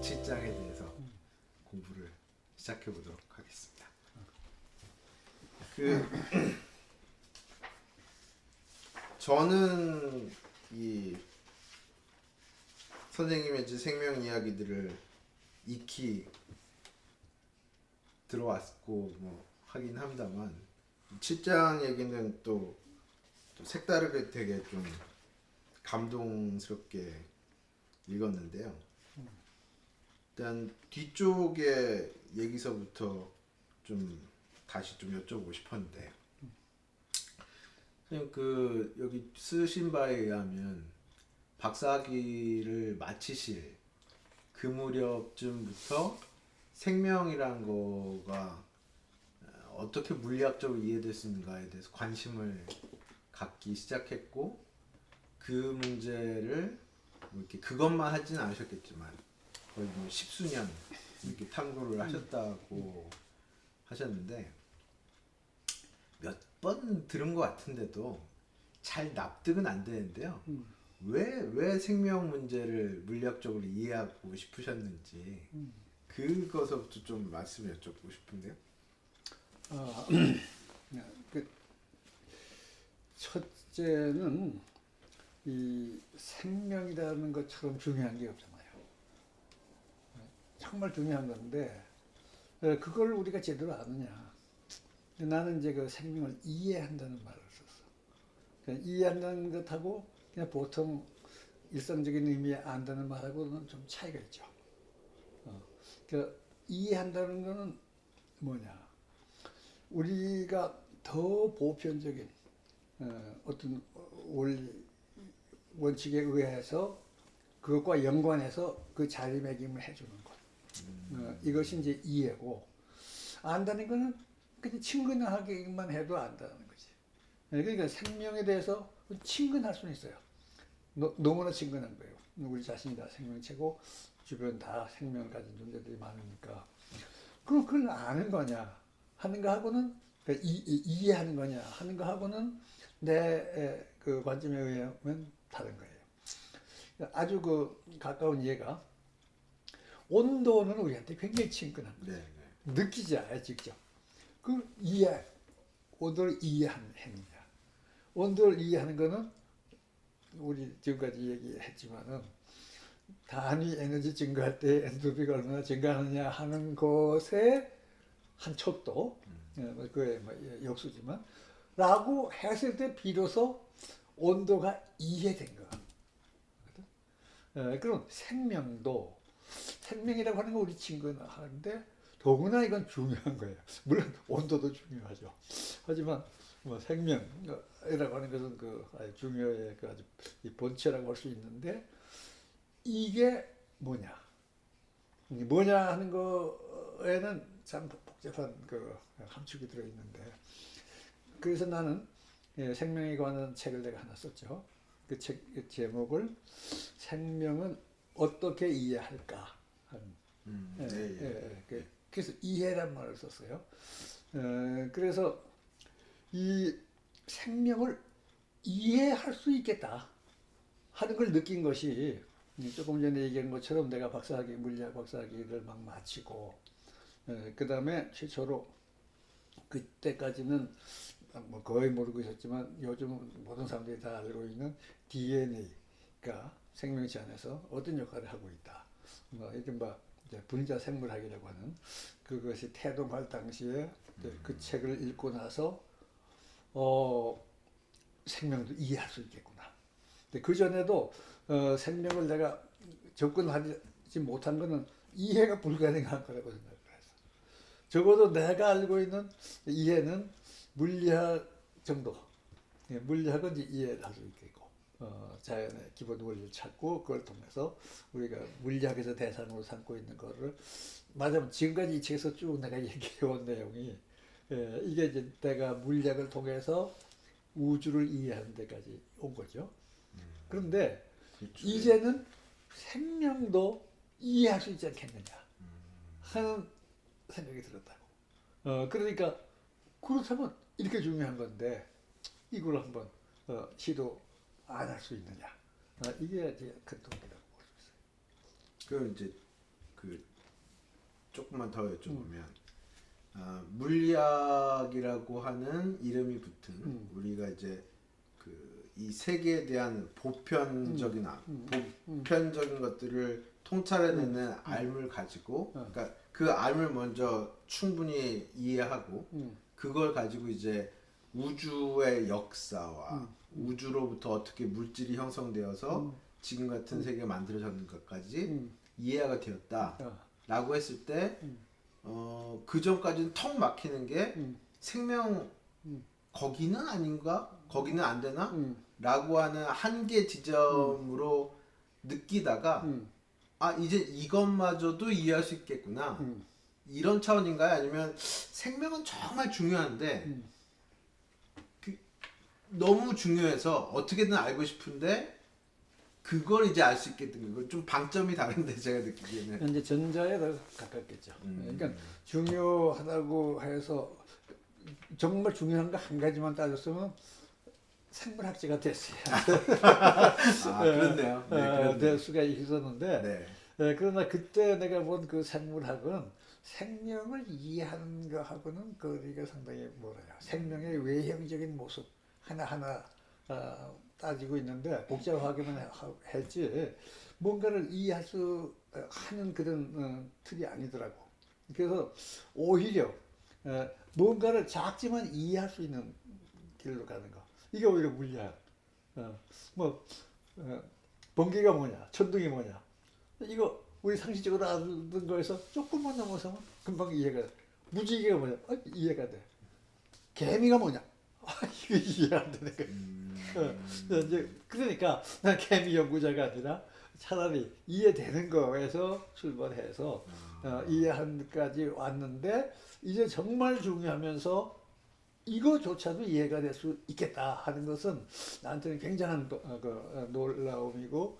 7장에 대해서 공부를 시작해 보도록 하겠습니다. 저는 이 선생님의 생명 이야기들을 익히 들어왔고 뭐 하긴 합니다만 7장 얘기는 또 색다르게 되게 좀 감동스럽게 읽었는데요. 일단 뒤쪽의 얘기서부터 좀 다시 좀 여쭤보고 싶었는데, 그냥 여기 쓰신 바에 의하면 박사학위를 마치실 그 무렵쯤부터 생명이란 거가 어떻게 물리학적으로 이해됐는가에 대해서 관심을 갖기 시작했고, 그 문제를 뭐 이렇게 그것만 하지는 않으셨겠지만 거의 뭐 10수년 이렇게 탐구를 하셨다고 하셨는데, 몇 번 들은 것 같은데도 잘 납득은 안 되는데요. 왜 생명 문제를 물리학적으로 이해하고 싶으셨는지 그것부터 좀 말씀을 여쭤보고 싶은데요. 첫째는 이 생명이라는 것처럼 중요한 게 없잖아요. 정말 중요한 건데 그걸 우리가 제대로 아느냐. 나는 이제 그 생명을 이해한다는 말을 썼어. 그러니까 이해한다는 것하고 그냥 보통 일상적인 의미의 안다는 말하고는 좀 차이가 있죠. 그러니까 이해한다는 거는 뭐냐. 우리가 더 보편적인 어떤 원칙에 의해서 그것과 연관해서 그 자리매김을 해주는 것. 이것이 이제 이해고, 안다는 거는 그냥 친근하게만 해도 안다는 거지. 그러니까 생명에 대해서 친근할 수는 있어요. 너무나 친근한 거예요. 우리 자신이 다 생명체고 주변 다 생명을 가진 존재들이 많으니까. 그럼 그걸 아는 거냐 하는 거 하고는, 그러니까 이해하는 거냐 하는 거 하고는 내 그 관점에 의하면 다른 거예요. 아주 가까운 예가, 온도는 우리한테 굉장히 친근한 거예요. 느끼지 않아요, 직접. 온도를 이해하는 행위야. 온도를 이해하는 거는 우리 지금까지 얘기했지만은 단위 에너지 증가할 때 엔트로피가 얼마나 증가하느냐 하는 것에 한 척도, 그게 뭐 역수지만, 라고 했을 때 비로소 온도가 이해된 거야. 그럼 생명이라고 하는 거 우리 친구는 하는데, 더구나 이건 중요한 거예요. 물론 온도도 중요하죠. 하지만 뭐 생명이라고 하는 것은 아주 중요해, 아주 이 본체라고 할 수 있는데, 이게 뭐냐 하는 거에는 참 복잡한 함축이 들어 있는데, 그래서 나는 생명에 관한 책을 내가 하나 썼죠. 그 책 제목을 생명은 어떻게 이해할까 하는. 그래서 이해란 말을 썼어요. 그래서 이 생명을 이해할 수 있겠다 하는 걸 느낀 것이, 조금 전에 얘기한 것처럼 내가 물리학 박사학위를 막 마치고, 그 다음에 최초로, 그때까지는 뭐 거의 모르고 있었지만 요즘 모든 사람들이 다 알고 있는 DNA가 생명체 안에서 어떤 역할을 하고 있다. 뭐 이른바 분자 생물학이라고 하는 그것이 태동할 당시에 그 책을 읽고 나서 생명도 이해할 수 있겠구나. 근데 그 전에도 생명을 내가 접근하지 못한 것은 이해가 불가능한 거라고 생각을 했어. 적어도 내가 알고 있는 이해는 물리학 정도. 물리학은 이제 이해를 할 수 있겠고, 자연의 기본 원리를 찾고 그걸 통해서 우리가 물리학에서 대상으로 삼고 있는 거를, 맞아요. 지금까지 이 책에서 쭉 내가 얘기해온 내용이, 이게 이제 내가 물리학을 통해서 우주를 이해하는 데까지 온 거죠. 그런데 그렇죠. 이제는 생명도 이해할 수 있지 않겠느냐 하는 생각이 들었다고. 그러니까 그렇다면 이렇게 중요한 건데 이걸 한번 시도 안 할 수 있느냐. 이게 이제 큰 동기라고 볼 수 있어요. 이제 그 조금만 더 여쭤보면 물리학이라고 하는 이름이 붙은 우리가 이제 그 이 세계에 대한 보편적인 보편적인 것들을 통찰해내는 알을 가지고 그러니까 그 알을 먼저 충분히 이해하고 그걸 가지고 이제 우주의 역사와 우주로부터 어떻게 물질이 형성되어서 지금 같은 세계가 만들어졌는 것까지 이해가 되었다라고 했을 때 그 전까지는 턱 막히는 게 생명 거기는 아닌가? 거기는 안 되나? 라고 하는 한계 지점으로 느끼다가 아 이제 이것마저도 이해할 수 있겠구나 이런 차원인가요? 아니면 생명은 정말 중요한데 너무 중요해서 어떻게든 알고 싶은데 그걸 이제 알 수 있게 된 거. 좀 방점이 다른데 제가 느끼기에는. 이제 전자에 더 가깝겠죠. 그러니까 중요하다고 해서 정말 중요한 거 한 가지만 따졌으면 생물학자가 됐어요. 아 그렇네요. 네, 그렇네요. 될 수가 있었는데 네. 그러나 그때 내가 본 그 생물학은 생명을 이해하는 거하고는 거리가 상당히 멀어요. 생명의 외형적인 모습 하나하나 따지고 있는데 복잡하게만 했지 뭔가를 이해할 수 하는 그런 틀이 아니더라고. 그래서 오히려 뭔가를 작지만 이해할 수 있는 길로 가는 거. 이게 오히려 물리학. 번개가 뭐냐, 천둥이 뭐냐. 이거 우리 상식적으로 아는 거에서 조금만 넘어서면 금방 이해가 돼. 무지개가 뭐냐, 이해가 돼. 개미가 뭐냐, 이거 이해 안 되는 거야. 이제 그러니까 난 개미 연구자가 아니라 차라리 이해되는 거에서 출발해서 이해하는 데까지 왔는데 이제 정말 중요하면서 이거조차도 이해가 될 수 있겠다 하는 것은 나한테는 굉장한 놀라움이고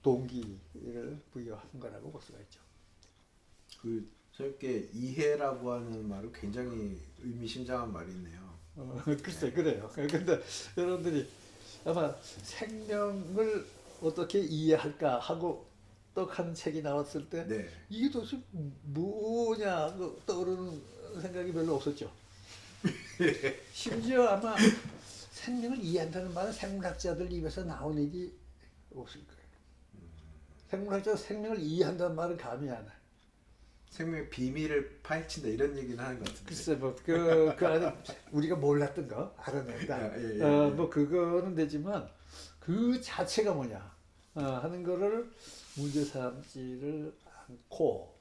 동기를 부여한 거라고 볼 수가 있죠. 그 저렇게 이해라고 하는 말은 굉장히 의미심장한 말이네요. 글쎄 그래요. 근데 여러분들이 아마 생명을 어떻게 이해할까 하고 떡 한 책이 나왔을 때 네. 이게 도대체 뭐냐 떠오르는 생각이 별로 없었죠. 심지어 아마 생명을 이해한다는 말은 생물학자들 입에서 나온 일이 없을 거예요. 생물학자가 생명을 이해한다는 말은 감이 안 와요. 생명의 비밀을 파헤친다 이런 얘기는 하는 것 같은데. 글쎄 그 안에 우리가 몰랐던 거 알아낸다. 예. 뭐 그거는 되지만 그 자체가 뭐냐 하는 거를 문제 삼지를 않고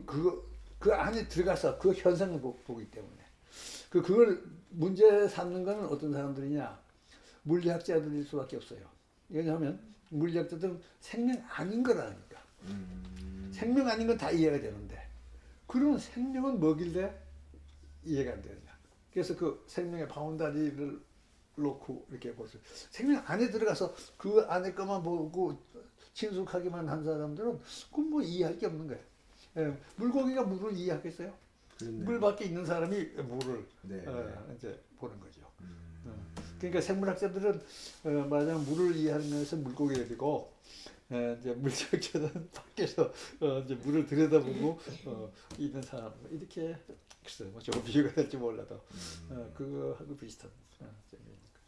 그 안에 들어가서 그 현상을 보기 때문에 그걸 문제 삼는 거는 어떤 사람들이냐 물리학자들일 수밖에 없어요. 왜냐하면 물리학자들은 생명 아닌 거라니까. 생명 아닌 건 다 이해가 되는데 그러면 생명은 뭐길래 이해가 안 되느냐. 그래서 그 생명의 바운다리를 놓고 이렇게 보세요. 생명 안에 들어가서 그 안에 것만 보고 친숙하게만 한 사람들은 그건 뭐 이해할 게 없는 거예요. 물고기가 물을 이해하겠어요? 그렇네요. 물 밖에 있는 사람이 물을 이제 보는 거죠. 그러니까 생물학자들은 말하자면 물을 이해하는 면에서 물고기들이고 이제 물리학자들은 밖에서 이제 물을 들여다보고 있는 사람 이렇게 글쎄 뭐 조금 비교가 될지 몰라도 그거하고 비슷한 점이니까.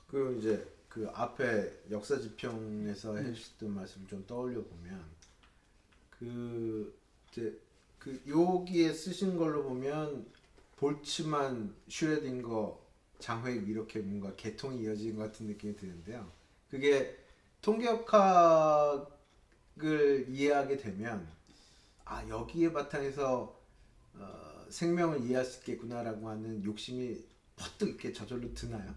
그 이제 그 앞에 역사 지평에서 해주셨던 말씀 좀 떠올려 보면 그 이제 그 여기에 쓰신 걸로 보면 볼츠만, 슈레딩거, 장회익 이렇게 뭔가 계통이 이어진 것 같은 느낌이 드는데요. 그게 통계역학을 이해하게 되면 아 여기에 바탕에서 생명을 이해할 수 있겠구나라고 하는 욕심이 퍼뜩 이렇게 저절로 드나요?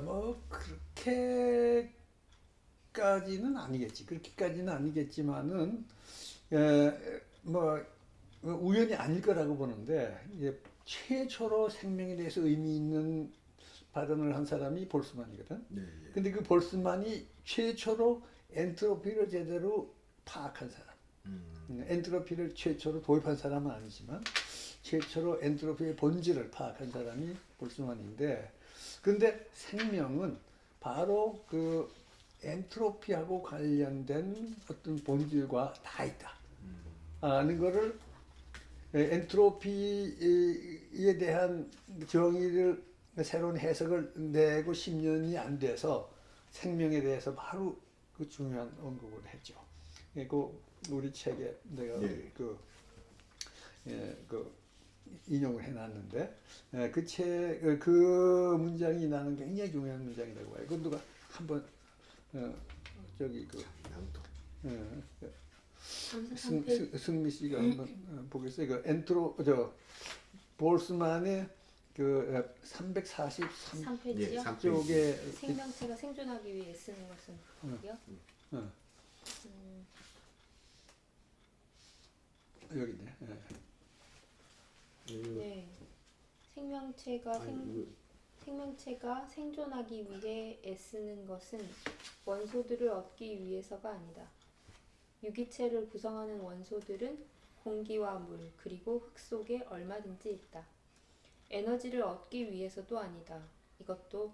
뭐 그렇게까지는 아니겠지. 그렇게까지는 아니겠지만은 뭐 우연이 아닐 거라고 보는데 이제 최초로 생명에 대해서 의미 있는 발언을 한 사람이 볼스만이거든. 네. 근데 그 볼스만이 최초로 엔트로피를 제대로 파악한 사람. 엔트로피를 최초로 도입한 사람은 아니지만 최초로 엔트로피의 본질을 파악한 사람이 볼스만인데 근데 생명은 바로 그 엔트로피하고 관련된 어떤 본질과 다 있다. 하는 거를 엔트로피에 대한 정의를 새로운 해석을 내고 10년이 안 돼서 생명에 대해서 바로 그 중요한 언급을 했죠. 그 우리 책에 내가 네. 그 인용을 해놨는데 그 문장이 나는 굉장히 중요한 문장이라고 봐요. 그 누가 한번 저기 낭독. 승미 씨가 한번 보겠어요. 그 볼스만의 그 343 3페이지요? 쪽에 생명체가 생존하기 위해 쓰는 것은 뭐요? 여기네. 네. 생명체가 생존하기 위해 애쓰는 것은 원소들을 얻기 위해서가 아니다. 유기체를 구성하는 원소들은 공기와 물 그리고 흙 속에 얼마든지 있다. 에너지를 얻기 위해서도 아니다. 이것도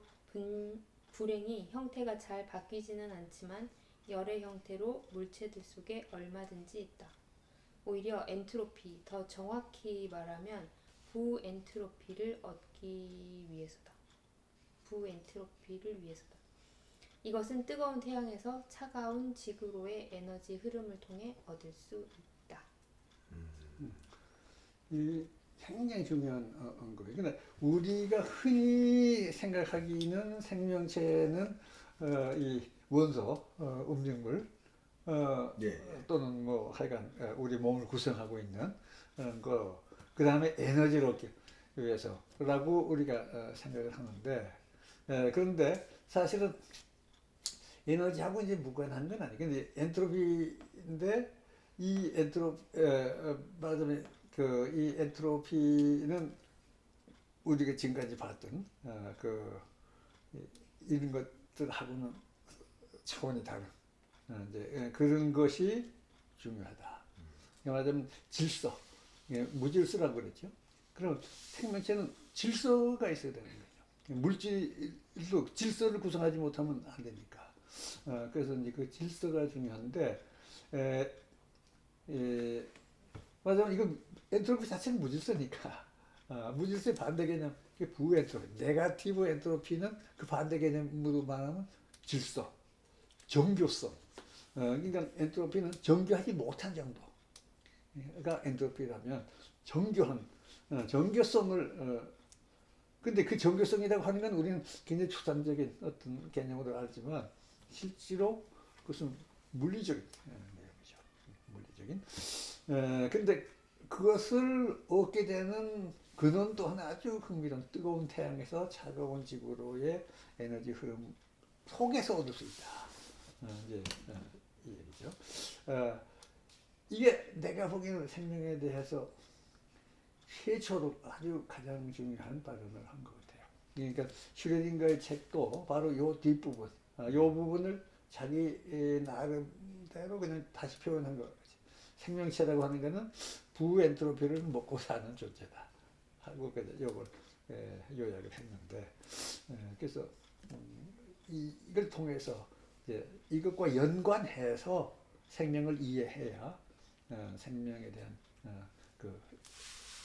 불행히 형태가 잘 바뀌지는 않지만 열의 형태로 물체들 속에 얼마든지 있다. 오히려 엔트로피, 더 정확히 말하면 부엔트로피를 얻기 위해서다. 부엔트로피를 위해서다. 이것은 뜨거운 태양에서 차가운 지구로의 에너지 흐름을 통해 얻을 수 있다. 이 굉장히 중요한 언급이에요. 근데 우리가 흔히 생각하기는 생명체는 이 원소, 음식물 네. 또는 뭐 하여간 우리 몸을 구성하고 있는 그 다음에 에너지를 얻기 위해서라고 우리가 생각을 하는데 그런데 사실은 에너지하고 이제 무관한 건 아니에요. 근데 엔트로피인데 이 말하자면 이 엔트로피는 우리가 지금까지 봤던 이런 것들하고는 차원이 다른 이제 그런 것이 중요하다. 말하자면 질서, 무질서라고 그랬죠. 그럼 생명체는 질서가 있어야 되는 거죠. 물질도 질서를 구성하지 못하면 안 되니까. 그래서 이제 그 질서가 중요한데, 말하자면 이거 엔트로피 자체는 무질서니까. 무질서의 반대 개념, 부엔트로피, 네가티브 엔트로피는 그 반대 개념으로 말하면 질서, 정교성. 그러니까 엔트로피는 정교하지 못한 정도가 엔트로피라면 정교한, 정교성을 근데 그 정교성이라고 하는 건 우리는 굉장히 초상적인 어떤 개념으로 알지만 실제로 그것은 물리적인 내용이죠. 물리적인. 근데 그것을 얻게 되는 근원 또한 아주 흥미로운 뜨거운 태양에서 차가운 지구로의 에너지 흐름 속에서 얻을 수 있다. 이제 이 얘기죠. 이게 내가 보기에는 생명에 대해서 최초로 아주 가장 중요한 발언을 한 것 같아요. 그러니까 슈레딩거의 책도 바로 이 뒷부분, 이 부분을 자기 나름대로 그냥 다시 표현한 것 같아요. 생명체라고 하는 것은 부엔트로피를 먹고 사는 존재다 하고 이걸 요약을 했는데 그래서 이걸 통해서 이제 이것과 연관해서 생명을 이해해야 생명에 대한 그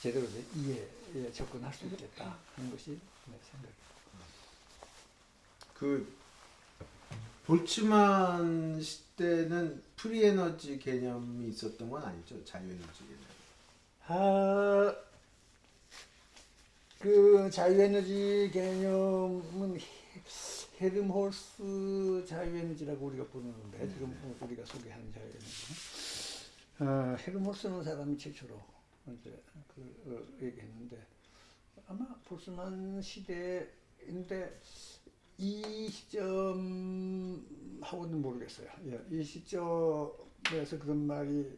제대로 된 이해에 접근할 수 있겠다 하는 것이 내 생각입니다. 그 볼츠만 시대는 프리에너지 개념이 있었던 건 아니죠? 자유에너지 개념. 그 자유에너지 개념은 헤름홀스 자유에너지라고 우리가 부르는데 지금 우리가 소개한 자유에너지. 헤름홀스는 사람이 최초로 이제 얘기했는데 아마 볼츠만 시대인데 이 시점하고는 모르겠어요. 이 시점에서 그런 말이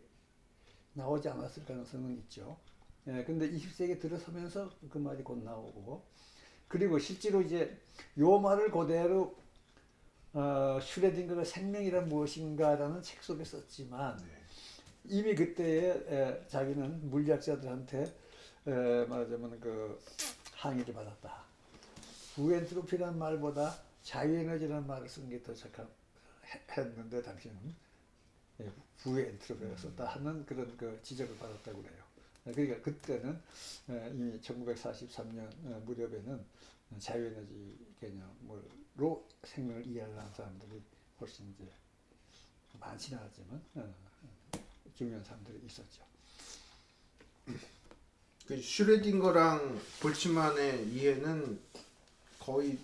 나오지 않았을 가능성은 있죠. 근데 20세기 들어서면서 그 말이 곧 나오고 그리고 실제로 이제 요 말을 그대로 슈레딩거가 생명이란 무엇인가라는 책 속에 썼지만 이미 그때에 자기는 물리학자들한테 말하자면 그 항의를 받았다. 부엔트로피라는 말보다 자유에너지라는 말을 쓴 게 더 했는데 당신은 부의 엔트로피가 썼다 하는 그런 그 지적을 받았다고 그래요. 그러니까 그때는 이미 1943년 무렵에는 자유에너지 개념으로 생명을 이해하는 사람들이 훨씬 이제 많지는 않았지만 중요한 사람들이 있었죠. 그 슈레딩거랑 볼츠만의 이해는 거의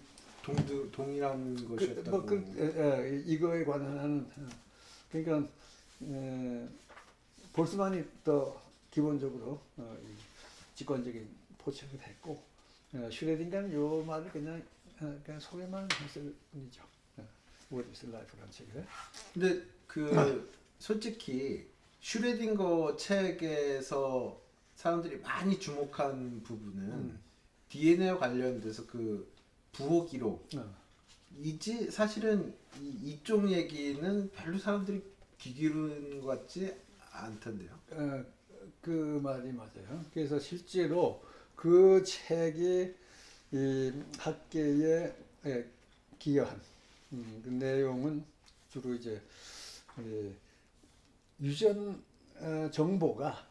동일한 것이었다고. 이거에 관한 그러니까 볼츠만이 더 기본적으로 이 직관적인 포착을 했고 슈레딩거는 요 말을 그냥 소개만 했을 뿐이죠. What is Life라는 책에. 근데 그 솔직히 슈레딩거 책에서 사람들이 많이 주목한 부분은 DNA와 관련돼서 그 부호 기록이지 사실은 이쪽 얘기는 별로 사람들이 귀 기울이는 것 같지 않던데요. 그 말이 맞아요. 그래서 실제로 그 책이 이 학계에 기여한 그 내용은 주로 이제 유전 정보가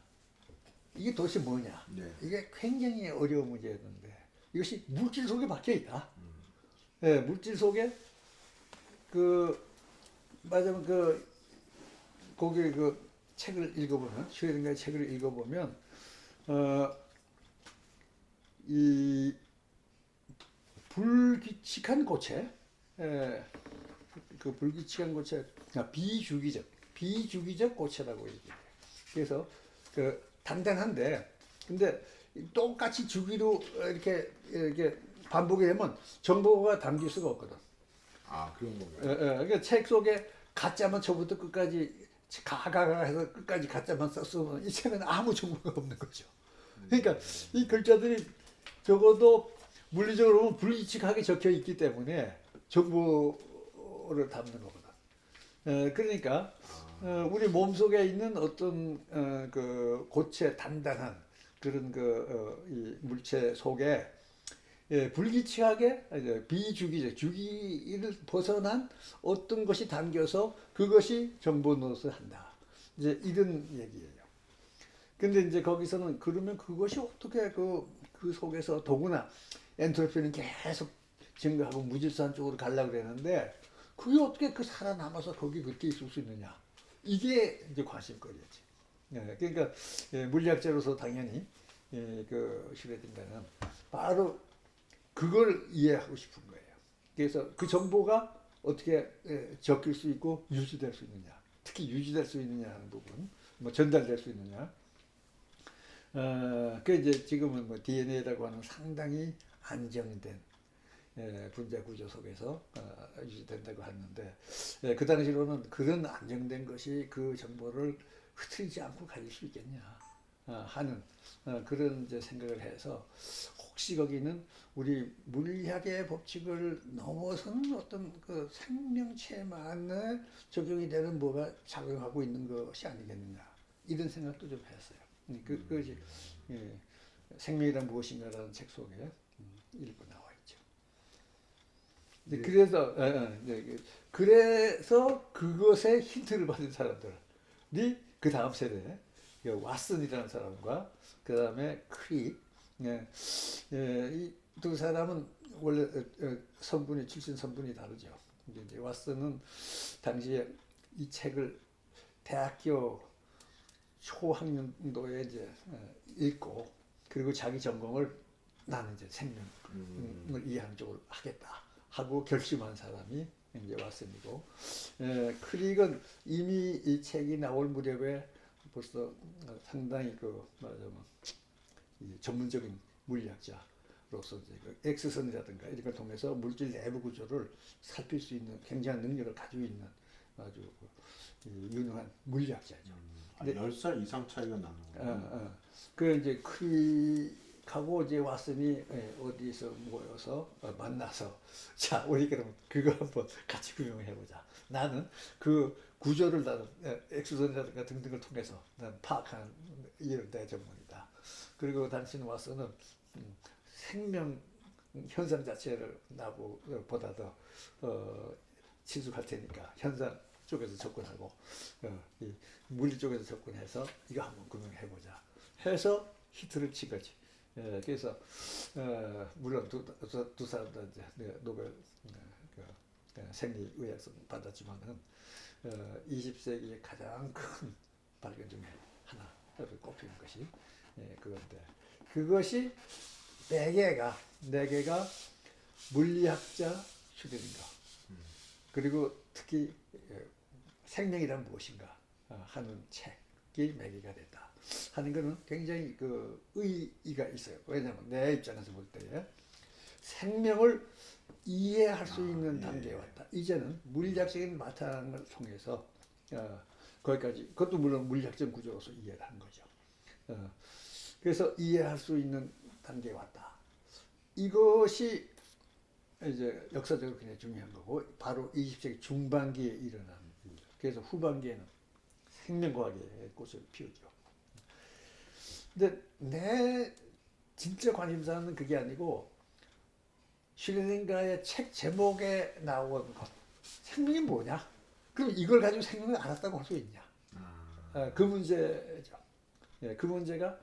이게 도대체 뭐냐? 네. 이게 굉장히 어려운 문제였는데 이것이 물질 속에 박혀 있다. 네, 물질 속에 맞으면 거기 그 책을 읽어보면 슈레딩거의 책을 읽어보면 이 불규칙한 고체, 그 불규칙한 고체, 비주기적 고체라고 얘기해요. 그래서 그 단단한데, 근데 똑같이 주기로 이렇게 반복이 되면 정보가 담길 수가 없거든. 아 그런 건가요? 그러니까 책 속에 가짜만 처음부터 끝까지 가가가 해서 끝까지 가짜만 썼으면 이 책은 아무 정보가 없는 거죠. 그러니까 이 글자들이 적어도 물리적으로 보면 불규칙하게 적혀 있기 때문에 정보를 담는 거거든. 그러니까 우리 몸 속에 있는 어떤 그 고체 단단한 그런 이 물체 속에 불규칙하게 비주기적 주기를 벗어난 어떤 것이 담겨서 그것이 정보 노릇을 한다. 이제 이런 얘기예요. 근데 이제 거기서는 그러면 그것이 어떻게 그 속에서 더구나 엔트로피는 계속 증가하고 무질서한 쪽으로 가려고 그랬는데 그게 어떻게 살아남아서 거기 그렇게 있을 수 있느냐. 이게 이제 관심거리였지. 그러니까 물리학자로서 당연히 그 슈레딩거는 바로 그걸 이해하고 싶은 거예요. 그래서 그 정보가 어떻게 적힐 수 있고 유지될 수 있느냐. 특히 유지될 수 있느냐 하는 부분, 뭐 전달될 수 있느냐. 그 이제 지금은 뭐 DNA라고 하는 상당히 안정된 분자 구조 속에서 유지된다고 하는데 그 당시로는 그런 안정된 것이 그 정보를 흐트리지 않고 가질 수 있겠냐 하는 그런 이제 생각을 해서 혹시 거기는 우리 물리학의 법칙을 넘어서는 어떤 그 생명체만에 적용이 되는 뭐가 작용하고 있는 것이 아니겠느냐 이런 생각도 좀 했어요. 그것이 생명이란 무엇인가라는 책 속에 읽고 나와 있죠. 네. 그래서 그것에 힌트를 받은 사람들이 그 다음 세대 왓슨이라는 사람과 그 다음에 크리 이 두 사람은 원래 출신 성분이 다르죠. 이제 왓슨은 당시에 이 책을 대학교 초학년도에 이제 읽고 그리고 자기 전공을 나는 이제 생명을 이해하는 쪽으로 하겠다 하고 결심한 사람이 이제 왓슨이고 크릭은 이미 이 책이 나올 무렵에 벌써 상당히 말하자면 전문적인 물리학자로서 이제 X선이라든가 이런 걸 통해서 물질 내부 구조를 살필 수 있는 굉장한 능력을 가지고 있는 아주 유능한 물리학자죠. 10살 이상 차이가 나는 거예요. 그 이제 크릭하고 이제 왓슨이 어디서 모여서 만나서 자 우리 그럼 그거 한번 같이 구경해 보자. 나는 그 구조를 나는 엑소선이라든가 등등을 통해서 난 파악하는 이런 내 전문이다. 그리고 당신 왓슨은 생명 현상 자체를 나보다 더 친숙할 테니까 현상 쪽에서 접근하고 이 물리 쪽에서 접근해서 이거 한번 구명해보자 해서 히트를 친 거지. 그래서 물론 두 사람 다 이제 노벨 생리의학상 받았지만은 20세기의 가장 큰 발견 중에 하나를 꼽히는 것이 그건데 그것이 네 개가 물리학자 슈레딩거 그리고 특히 생명이란 무엇인가 하는 책이 매개가 됐다 하는 것은 굉장히 그 의의가 있어요. 왜냐하면 내 입장에서 볼 때 생명을 이해할 수 있는 단계에 왔다. 이제는 물리학적인 나타남을 통해서 거기까지 그것도 물론 물리학적 구조로서 이해를 한 거죠. 그래서 이해할 수 있는 단계에 왔다. 이것이 이제 역사적으로 굉장히 중요한 거고 바로 20세기 중반기에 일어난 일. 그래서 후반기에는 생명과학의 꽃을 피우죠. 근데 내 진짜 관심사는 그게 아니고 슈레딩거의 책 제목에 나온 것. 생명이 뭐냐? 그럼 이걸 가지고 생명을 알았다고 할 수 있냐? 그 문제죠. 그 문제가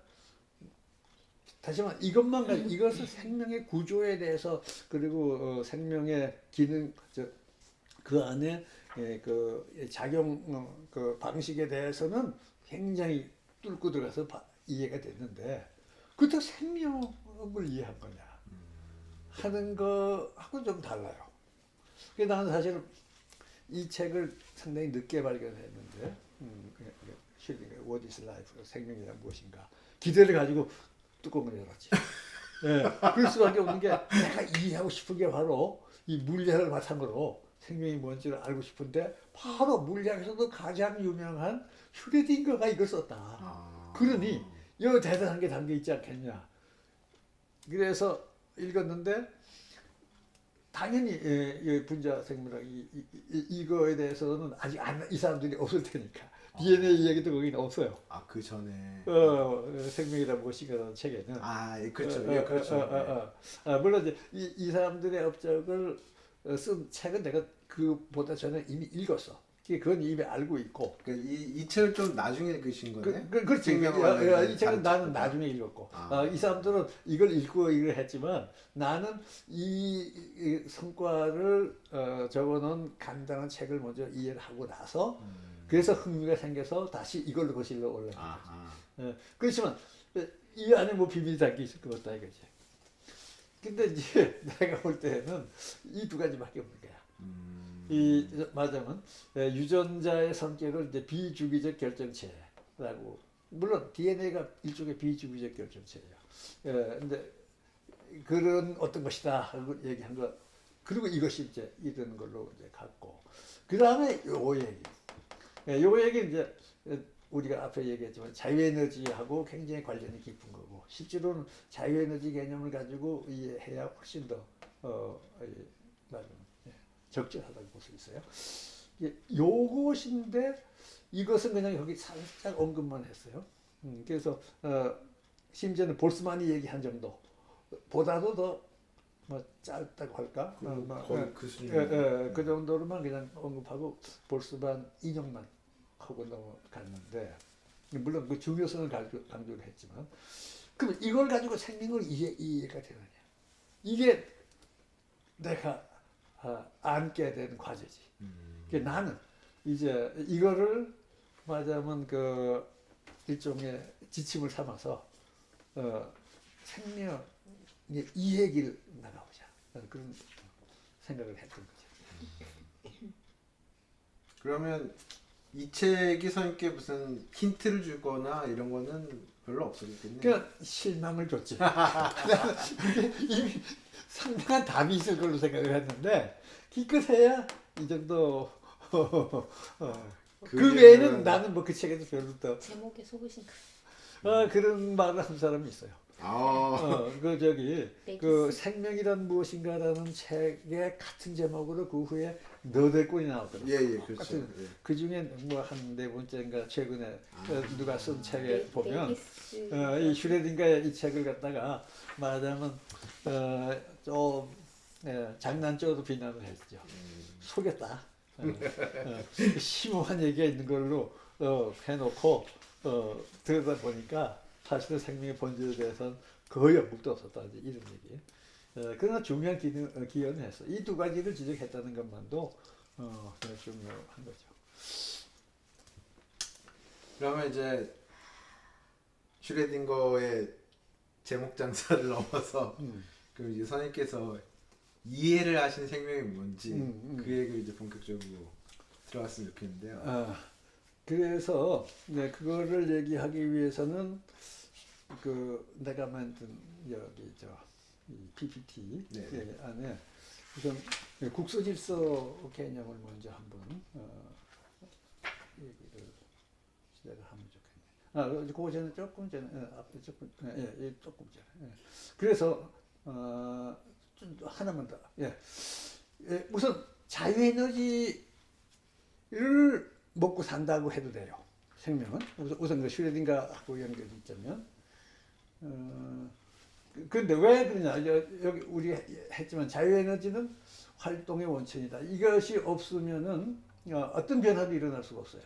다시 말해 이것만 가지고 이것은 생명의 구조에 대해서 그리고 생명의 기능 그 안에 그 작용 그 방식에 대해서는 굉장히 뚫고 들어가서 이해가 됐는데 그렇다고 생명을 이해한 거냐 하는 거하고 좀 달라요. 그래서 나는 사실 이 책을 상당히 늦게 발견했는데 슈레딩거 What is life? 생명이란 무엇인가 기대를 가지고 뚜껑을 열었지. 그럴 수밖에 없는 게 내가 이해하고 싶은 게 바로 이 물리학을 바탕으로 생명이 뭔지를 알고 싶은데 바로 물리학에서도 가장 유명한 슈레딩거가 이걸 썼다. 그러니 이거 대단한 게 담겨 있지 않겠냐. 그래서 읽었는데 당연히 분자 생물학 이거에 대해서는 아직 이 사람들이 없을 테니까 DNA 얘기도 거기는 없어요. 그 전에 생명이란 무엇인가라는 책에는 그렇죠. 그렇죠. 물론 이제 이 사람들의 업적을 쓴 책은 내가 그보다 전에 이미 읽었어. 그건 이미 알고 있고. 이 책을 좀 나중에 읽으신 거네. 그렇지. 이 책은 나는 나중에 읽었고. 이 사람들은 이걸 읽고 이걸 했지만 나는 이 성과를 적어놓은 간단한 책을 먼저 이해를 하고 나서 그래서 흥미가 생겨서 다시 이걸로 거실로 올라간 거지. 그렇지만 이 안에 뭐 비밀이 담겨 있을 것 같다 이거지. 근데 이제 내가 볼 때는 이 두 가지밖에 없는 거야. 말하자면 유전자의 성격을 이제 비주기적 결정체라고 물론 DNA가 일종의 비주기적 결정체예요. 근데 그런 어떤 것이다 하고 얘기한 거 그리고 이것이 이제 이런 걸로 이제 갖고 그 다음에 요 얘기. 요 얘기 이제 우리가 앞에 얘기했지만 자유에너지하고 굉장히 관련이 깊은 거고 실제로는 자유에너지 개념을 가지고 이해해야 훨씬 더 적절하다고 볼 수 있어요. 요것인데 이것은 그냥 여기 살짝 언급만 했어요. 그래서 심지어는 볼스만이 얘기한 정도 보다도 더 뭐 짧다고 할까? 그 정도로만 그냥 언급하고 볼스만 인용만 하고 넘어갔는데 물론 그 중요성을 강조를 했지만 그럼 이걸 가지고 생명을 이해가 되느냐? 이게 내가 안게 된 과제지. 나는 이제 이거를 말하자면 그 일종의 지침을 삼아서 생명의 이해기를 나가보자. 그런 생각을 했던 거죠. 그러면 이 책이 선생님께 무슨 힌트를 주거나 이런 거는 별로 없었겠네요. 그러니까 실망을 줬지. 이미 상당한 답이 있을 걸로 생각을 했는데 기껏해야 이 정도. 그 외에는 나는 뭐 그 책에도 별로 더 제목에 속으신 그런 말을 한 사람이 있어요. 그 생명이란 무엇인가라는 책의 같은 제목으로 그 후에 너댓 권이 나왔더라고요. 그렇죠. 그 중에 뭐 한 네 번째인가 최근에 누가 쓴 책에 보면 이 슈레딩거의 이 책을 갖다가 말하자면 좀 장난적으로 비난을 했죠. 속였다. 심오한 얘기가 있는 걸로 해놓고 들여다 보니까 사실은 생명의 본질에 대해서는 거의 언급도 없었다 이런 얘기. 그러나 중요한 기여는 했어. 이 두 가지를 지적했다는 것만도 굉장히 중요한 거죠. 그러면 이제 슈레딩거의 제목 장사를 넘어서 그 이제 선생님께서 이해를 하신 생명이 뭔지 그 얘기를 이제 본격적으로 들어갔으면 좋겠는데요. 그래서 그거를 얘기하기 위해서는 그 내가 만든 여기 이 PPT 안에 우선 국소질서 개념을 먼저 한번 얘기를 시작하면 좋겠네. 그거 전에 조금 전에 앞에 조금 조금 전에. 그래서 좀 하나만 더. 우선 자유에너지를 먹고 산다고 해도 돼요. 생명은 우선 그 슈레딩거하고 연결이 있자면. 그런데 왜 그러냐? 여기 우리 했지만 자유에너지는 활동의 원천이다. 이것이 없으면은 어떤 변화도 일어날 수가 없어요.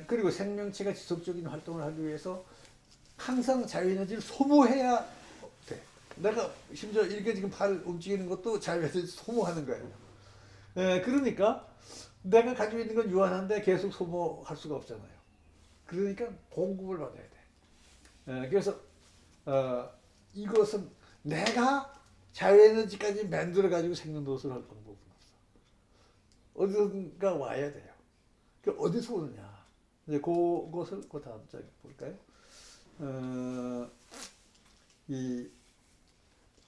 그리고 생명체가 지속적인 활동을 하기 위해서 항상 자유에너지를 소모해야 돼. 내가 심지어 이렇게 지금 팔 움직이는 것도 자유에너지 소모하는 거예요. 그러니까 내가 가지고 있는 건 유한한데 계속 소모할 수가 없잖아요. 그러니까 공급을 받아야 돼. 그래서 이것은 내가 자유에너지까지 만들어 가지고 생명도수를 할 방법은 없어. 어디선가 와야 돼요. 그 어디서 오느냐? 이제 그것을 그 다음 장에 볼까요?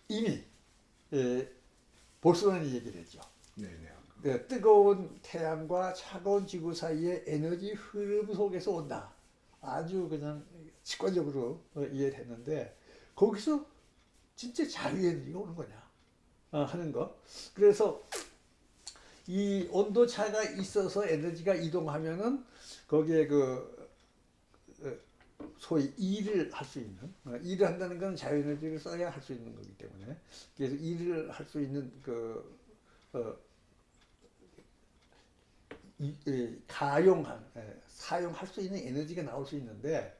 이미 볼스만이 얘기를 했죠. 네네. 뜨거운 태양과 차가운 지구 사이의 에너지 흐름 속에서 온다. 아주 그냥 직관적으로 이해를 했는데 거기서 진짜 자유에너지가 오는 거냐 하는 거. 그래서 이 온도 차가 있어서 에너지가 이동하면은 거기에 그 소위 일을 할 수 있는 일을 한다는 건 자유에너지를 써야 할 수 있는 거기 때문에 그래서 일을 할 수 있는 사용할 수 있는 에너지가 나올 수 있는데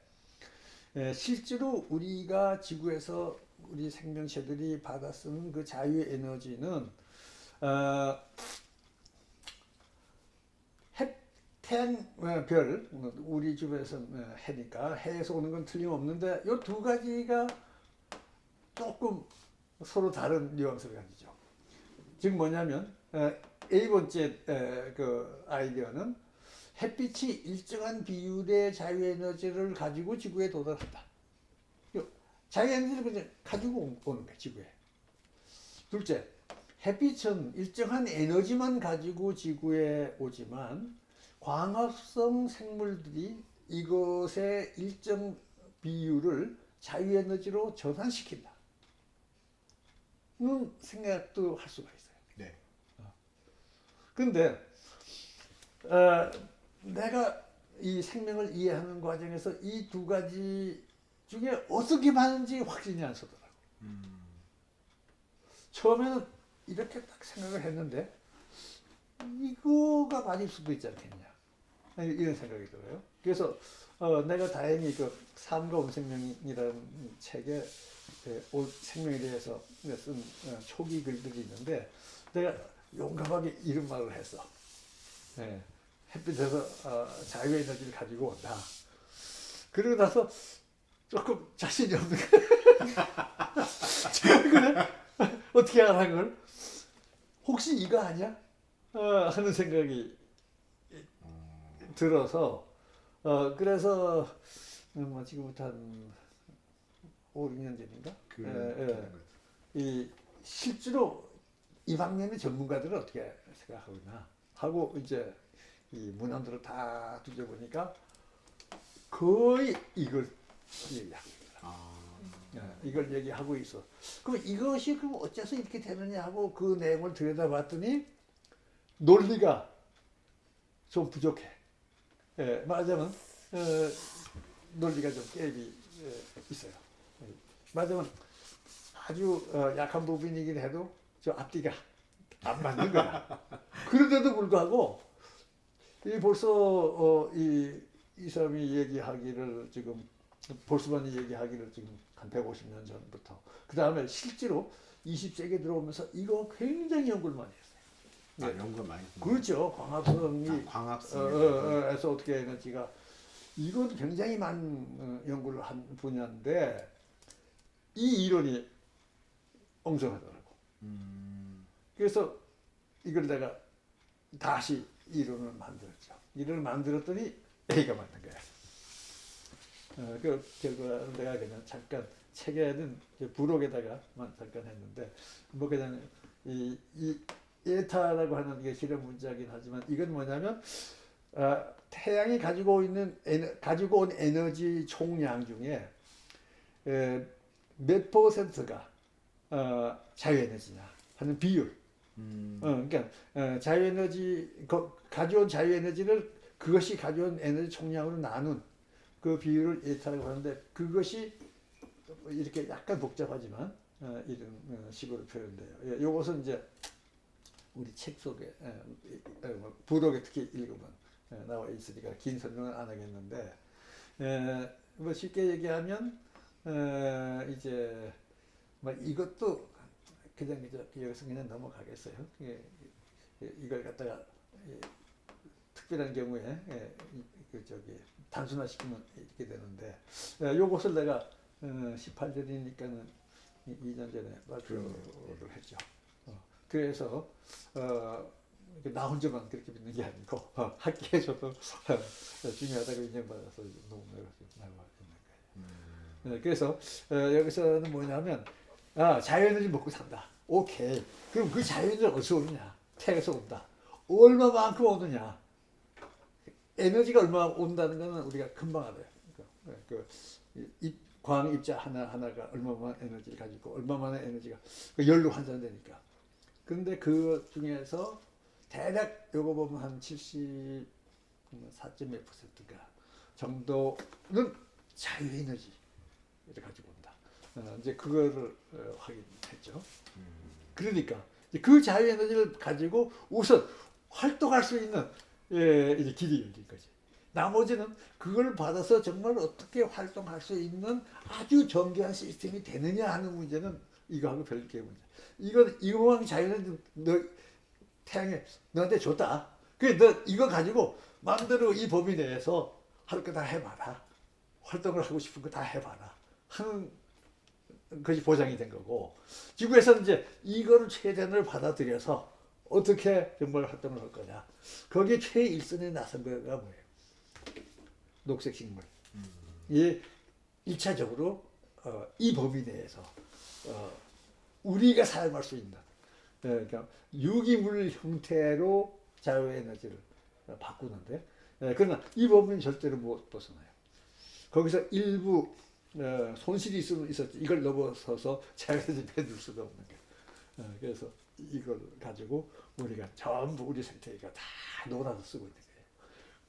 실제로 우리가 지구에서 우리 생명체들이 받아 쓰는 그 자유 에너지는 태양별 우리 주변에서 해니까 해에서 오는 건 틀림없는데 이 두 가지가 조금 서로 다른 뉘앙스를 가지죠. 즉 뭐냐면 A번째 그 아이디어는 햇빛이 일정한 비율의 자유에너지를 가지고 지구에 도달한다. 자유에너지를 그냥 가지고 오는 거야, 지구에. 둘째, 햇빛은 일정한 에너지만 가지고 지구에 오지만 광합성 생물들이 이것의 일정 비율을 자유에너지로 전환시킨다. 는 생각도 할 수가 있어요. 네. 그런데 내가 이 생명을 이해하는 과정에서 이 두 가지 중에 어떻게 많은지 확신이 안 서더라고. 처음에는 이렇게 딱 생각을 했는데 이거가 맞을 수도 있지 않겠냐 이런 생각이 들어요. 그래서 내가 다행히 그 삶과 온생명이라는 책에 생명에 대해서 쓴 초기 글들이 있는데 내가 용감하게 이런 말을 했어. 햇빛에서 자유에너지를 가지고 온다. 그러고 나서 조금 자신이 없는 거야. 그래? 어떻게 알아 그걸? 혹시 이거 아니야? 하는 생각이 들어서 그래서 뭐 지금부터 한 5, 6년 전인가? 이 실제로 이 방면의 전문가들은 어떻게 생각하구나 하고 이제 이 문헌들을 다 뒤져보니까 거의 이걸 얘기하고 있더라. 이걸 얘기하고 있어. 그럼 이것이 그럼 어째서 이렇게 되느냐 하고 그 내용을 들여다봤더니 논리가 좀 부족해. 말하자면 논리가 좀 갭이 있어요. 말하자면 아주 약한 부분이긴 해도 저 앞뒤가 안 맞는 거야. 그런데도 불구하고 이 벌써 이 사람이 얘기하기를 지금 볼스만이 얘기하기를 지금 한 150년 전부터 그 다음에 실제로 20세기에 들어오면서 이거 굉장히 연구를 많이 했어요. 연구 많이. 그렇죠. 광합성이 광합성에서 어떻게 에너지가 이건 굉장히 많은 연구를 한 분야인데 이 이론이 엉성하더라고. 그래서 이걸 내가 다시 이론을 만들었죠. 이론을 만들었더니 A가 맞는 거야. 그 결과는 내가 그냥 잠깐 책에는 부록에다가만 잠깐 했는데 뭐 그냥 이 에타라고 하는 게 실험 문자긴 하지만 이건 뭐냐면 태양이 가지고 온 에너지 총량 중에 몇 퍼센트가 자유에너지냐 하는 비율. 그러니까 가져온 자유에너지를 그것이 가져온 에너지 총량으로 나눈 그 비율을 에타라고 하는데 그것이 이렇게 약간 복잡하지만 이런 식으로 표현돼요. 이것은 이제 우리 책 속에 부록에 특히 읽으면 나와 있으니까 긴 설명은 안 하겠는데 뭐 쉽게 얘기하면 이제 뭐 이것도 그냥 여기서 그냥 넘어가겠어요. 이걸 갖다가 특별한 경우에 단순화시키면 이렇게 되는데 요것을 내가 18년이니까는 2년 전에 발표를 했죠. 그래서 나 혼자만 그렇게 믿는 게 아니고 학계에서도 중요하다고 인정받아서 논문을 나와 있는 거예요. 그래서 여기서는 뭐냐면 자유에너지 먹고 산다. 오케이. 그럼 그 자유에너지가 어디서 오느냐? 태양에서 온다. 얼마만큼 오느냐? 에너지가 얼마 온다는 거는 우리가 금방 알아요. 광 입자 하나가 얼마만 에너지를 가지고 얼마만의 에너지가 열로 환산되니까. 그런데 그 중에서 대략 요거 보면 한 74.몇 %가 정도는 자유에너지를 가지고 온다. 이제 그거를 확인했죠. 그러니까 그 자유에너지를 가지고 우선 활동할 수 있는 이제 길이 열린 거지. 나머지는 그걸 받아서 정말 어떻게 활동할 수 있는 아주 정교한 시스템이 되느냐 하는 문제는 이거하고 별개의 문제. 이거만 자유는 태양에 너한테 줬다. 그래 너 이거 가지고 마음대로 이 범위 내에서 할 거 다 해봐라. 활동을 하고 싶은 거 다 해봐라. 하는 것이 보장이 된 거고 지구에서는 이제 이거를 최대한을 받아들여서 어떻게 정말 활동을 할 거냐. 거기에 최일선에 나선 거가 뭐예요? 녹색 식물. 이 1차적으로 이 범위 내에서 우리가 사용할 수 있는 그러니까 유기물 형태로 자유에너지를 바꾸는데 그러나 이 범위는 절대로 못 벗어나요. 거기서 일부 손실이 있었지 이걸 넘어서서 자유에너지 빼둘 수가 없는 거예요. 그래서 이걸 가지고 우리가 전부 우리 생태계가 다 놀아서 쓰고 있는 거예요.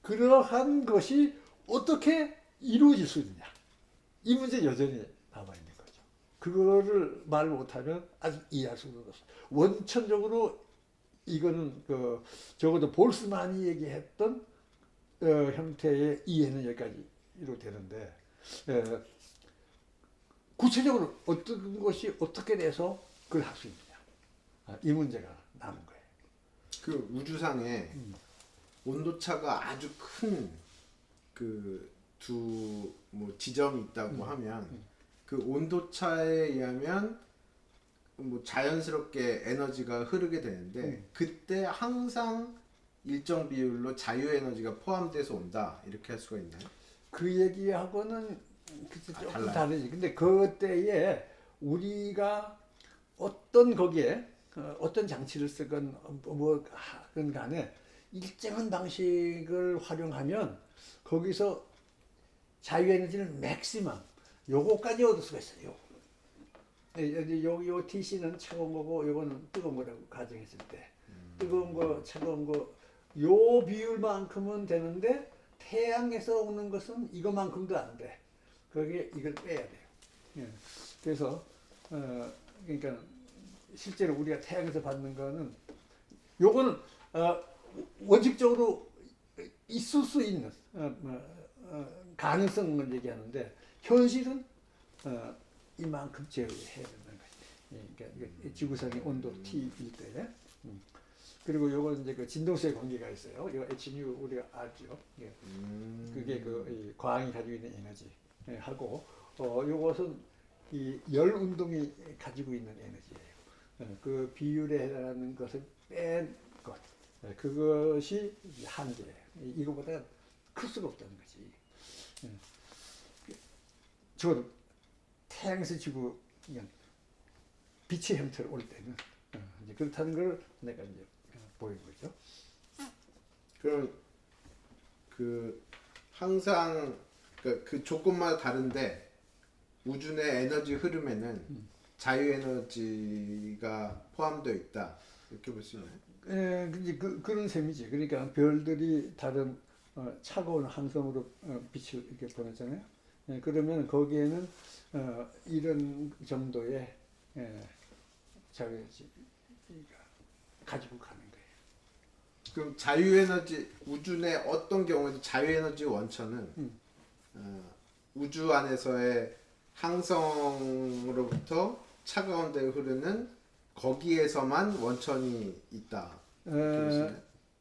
그러한 것이 어떻게 이루어질 수 있느냐. 이 문제 여전히 남아있는 거죠. 그거를 말 못하면 아직 이해할 수가 없어요. 원천적으로 이거는 적어도 볼스만이 얘기했던 형태의 이해는 여기까지로 되는데 구체적으로 어떤 것이 어떻게 돼서 그걸 할 수 있느냐. 이 문제가 남은 거예요. 그 우주상에 온도차가 아주 큰 두 지점이 있다고 하면 그 온도차에 의하면 뭐 자연스럽게 에너지가 흐르게 되는데 그때 항상 일정 비율로 자유에너지가 포함돼서 온다 이렇게 할 수가 있나요? 그 얘기하고는 조금 다르지. 근데 그때에 우리가 어떤 거기에 어떤 장치를 쓰건 뭐 하건 간에 일정한 방식을 활용하면 거기서 자유에너지를 맥시멈 요거까지 얻을 수가 있어요. 요 TC는 차가운 거고 요거는 뜨거운 거라고 가정했을 때 뜨거운 거 차가운 거 요 비율만큼은 되는데 태양에서 오는 것은 이거만큼도 안 돼. 거기에 이걸 빼야 돼요. 그래서 그러니까 실제로 우리가 태양에서 받는 거는 요거는 원칙적으로 있을 수 있는 가능성을 얘기하는데 현실은 이만큼 제어해야 된다는 거지. 그러니까 지구상의 온도 T일 때. 그리고 요건 이제 그 진동수의 관계가 있어요. 이거 Hν 우리가 알죠. 예. 그게 그 광이 가지고 있는 에너지 하고 요것은 이 열 운동이 가지고 있는 에너지예요. 그 비율에 해당하는 것을 뺀 것. 그것이 한계예요. 이거보다 클 수가 없다는 거지. 저 태양에서 지구 빛의 형태로 올 때는 이제 그렇다는 걸 내가 이제 보인 거죠. 그럼 그 항상 그 조건마다 다른데 우주 내 에너지 흐름에는 자유 에너지가 포함되어 있다 이렇게 볼 수 있나요? 예, 그런 셈이지. 그러니까 별들이 다른 차가운 항성으로 빛을 이렇게 보내잖아요. 예, 그러면 거기에는 이런 정도의 자유에너지가 가지고 가는 거예요. 그럼 자유 에너지 우주 내 어떤 경우에도 자유 에너지 원천은 우주 안에서의 항성으로부터 차가운 데로 흐르는 거기에서만 원천이 있다.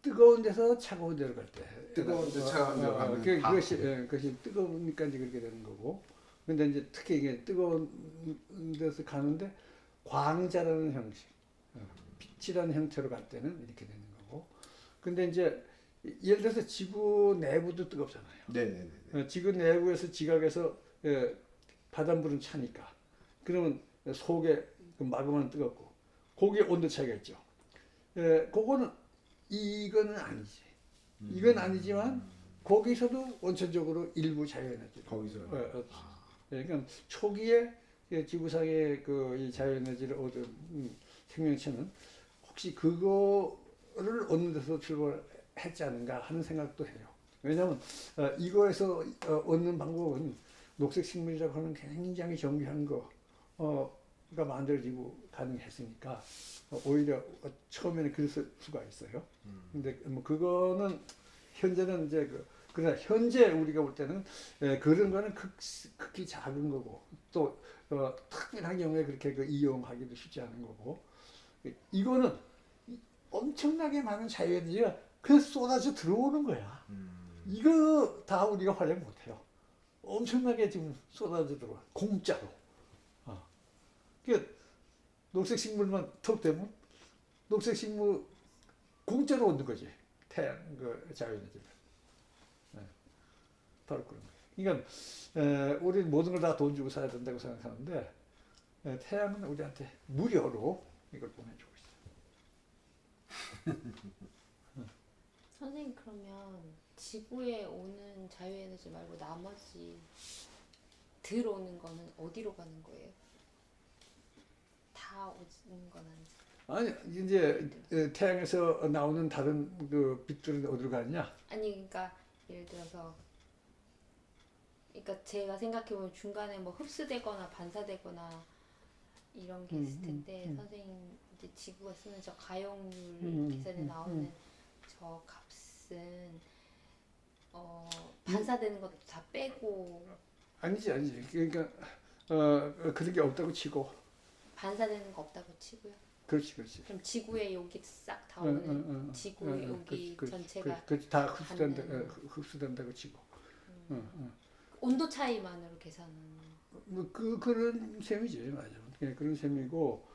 뜨거운 데서 차가운 데로 갈 때. 뜨거운 데 차가운 데로 가면 그것이 뜨거우니까 이제 그렇게 되는 거고. 근데 이제 특히 이게 뜨거운 데서 가는데 광자라는 형식, 빛이라는 형태로 갈 때는 이렇게 되는 거고. 근데 이제 예를 들어서 지구 내부도 뜨겁잖아요. 네네네. 지구 내부에서 지각에서 바닷물은 차니까. 그러면 속에 그 마그마는 뜨겁고. 거기에 온도 차이가 있죠. 그거는 이거는 아니지. 이건 아니지만 거기서도 원천적으로 일부 자유에너지. 거기서. 그러니까 초기에 지구상의 이 자유에너지를 얻은 생명체는 혹시 그거를 얻는 데서 출발했지 않은가 하는 생각도 해요. 왜냐하면 이거에서 얻는 방법은 녹색 식물이라고 하는 굉장히 정교한 거가 만들어지고 가능했으니까 오히려 처음에는 그랬을 수가 있어요. 근데 뭐 그거는 현재는 이제 그러나 현재 우리가 볼 때는 그런 거는 극히 작은 거고 또 특별한 경우에 그렇게 이용하기도 쉽지 않은 거고 이거는 엄청나게 많은 자유에너지가 그냥 쏟아져 들어오는 거야. 이거 다 우리가 활용 못해요. 엄청나게 지금 쏟아져 들어와 공짜로. 그러니까 녹색 식물만 턱 대면 녹색 식물 공짜로 얻는 거지. 태양 자유에너지를. 바로 그런 거예요. 그러니까 우리는 모든 걸 다 돈 주고 사야 된다고 생각하는데 태양은 우리한테 무료로 이걸 보내주고 있어요. 선생님 그러면 지구에 오는 자유에너지 말고 나머지 들어오는 거는 어디로 가는 거예요? 다 오는 건 아니죠. 아니 이제 태양에서 나오는 다른 그 빛들은 어디로 가느냐? 아니 그러니까 예를 들어서 그러니까 제가 생각해보면 중간에 뭐 흡수되거나 반사되거나 이런 게 있을 텐데 선생님 이제 지구가 쓰는 저 가용률 계산에 나오는 저 값은 반사되는 것도 다 빼고 아니지. 그러니까 그런 게 없다고 치고. 반사되는 거 없다고 치고요. 그렇지. 그럼 지구에 여기 싹 다 오는 지구 여기 전체가 다 흡수된다고 치고. 온도 차이만으로 계산하는. 뭐 그런 셈이지, 맞아. 그런 셈이고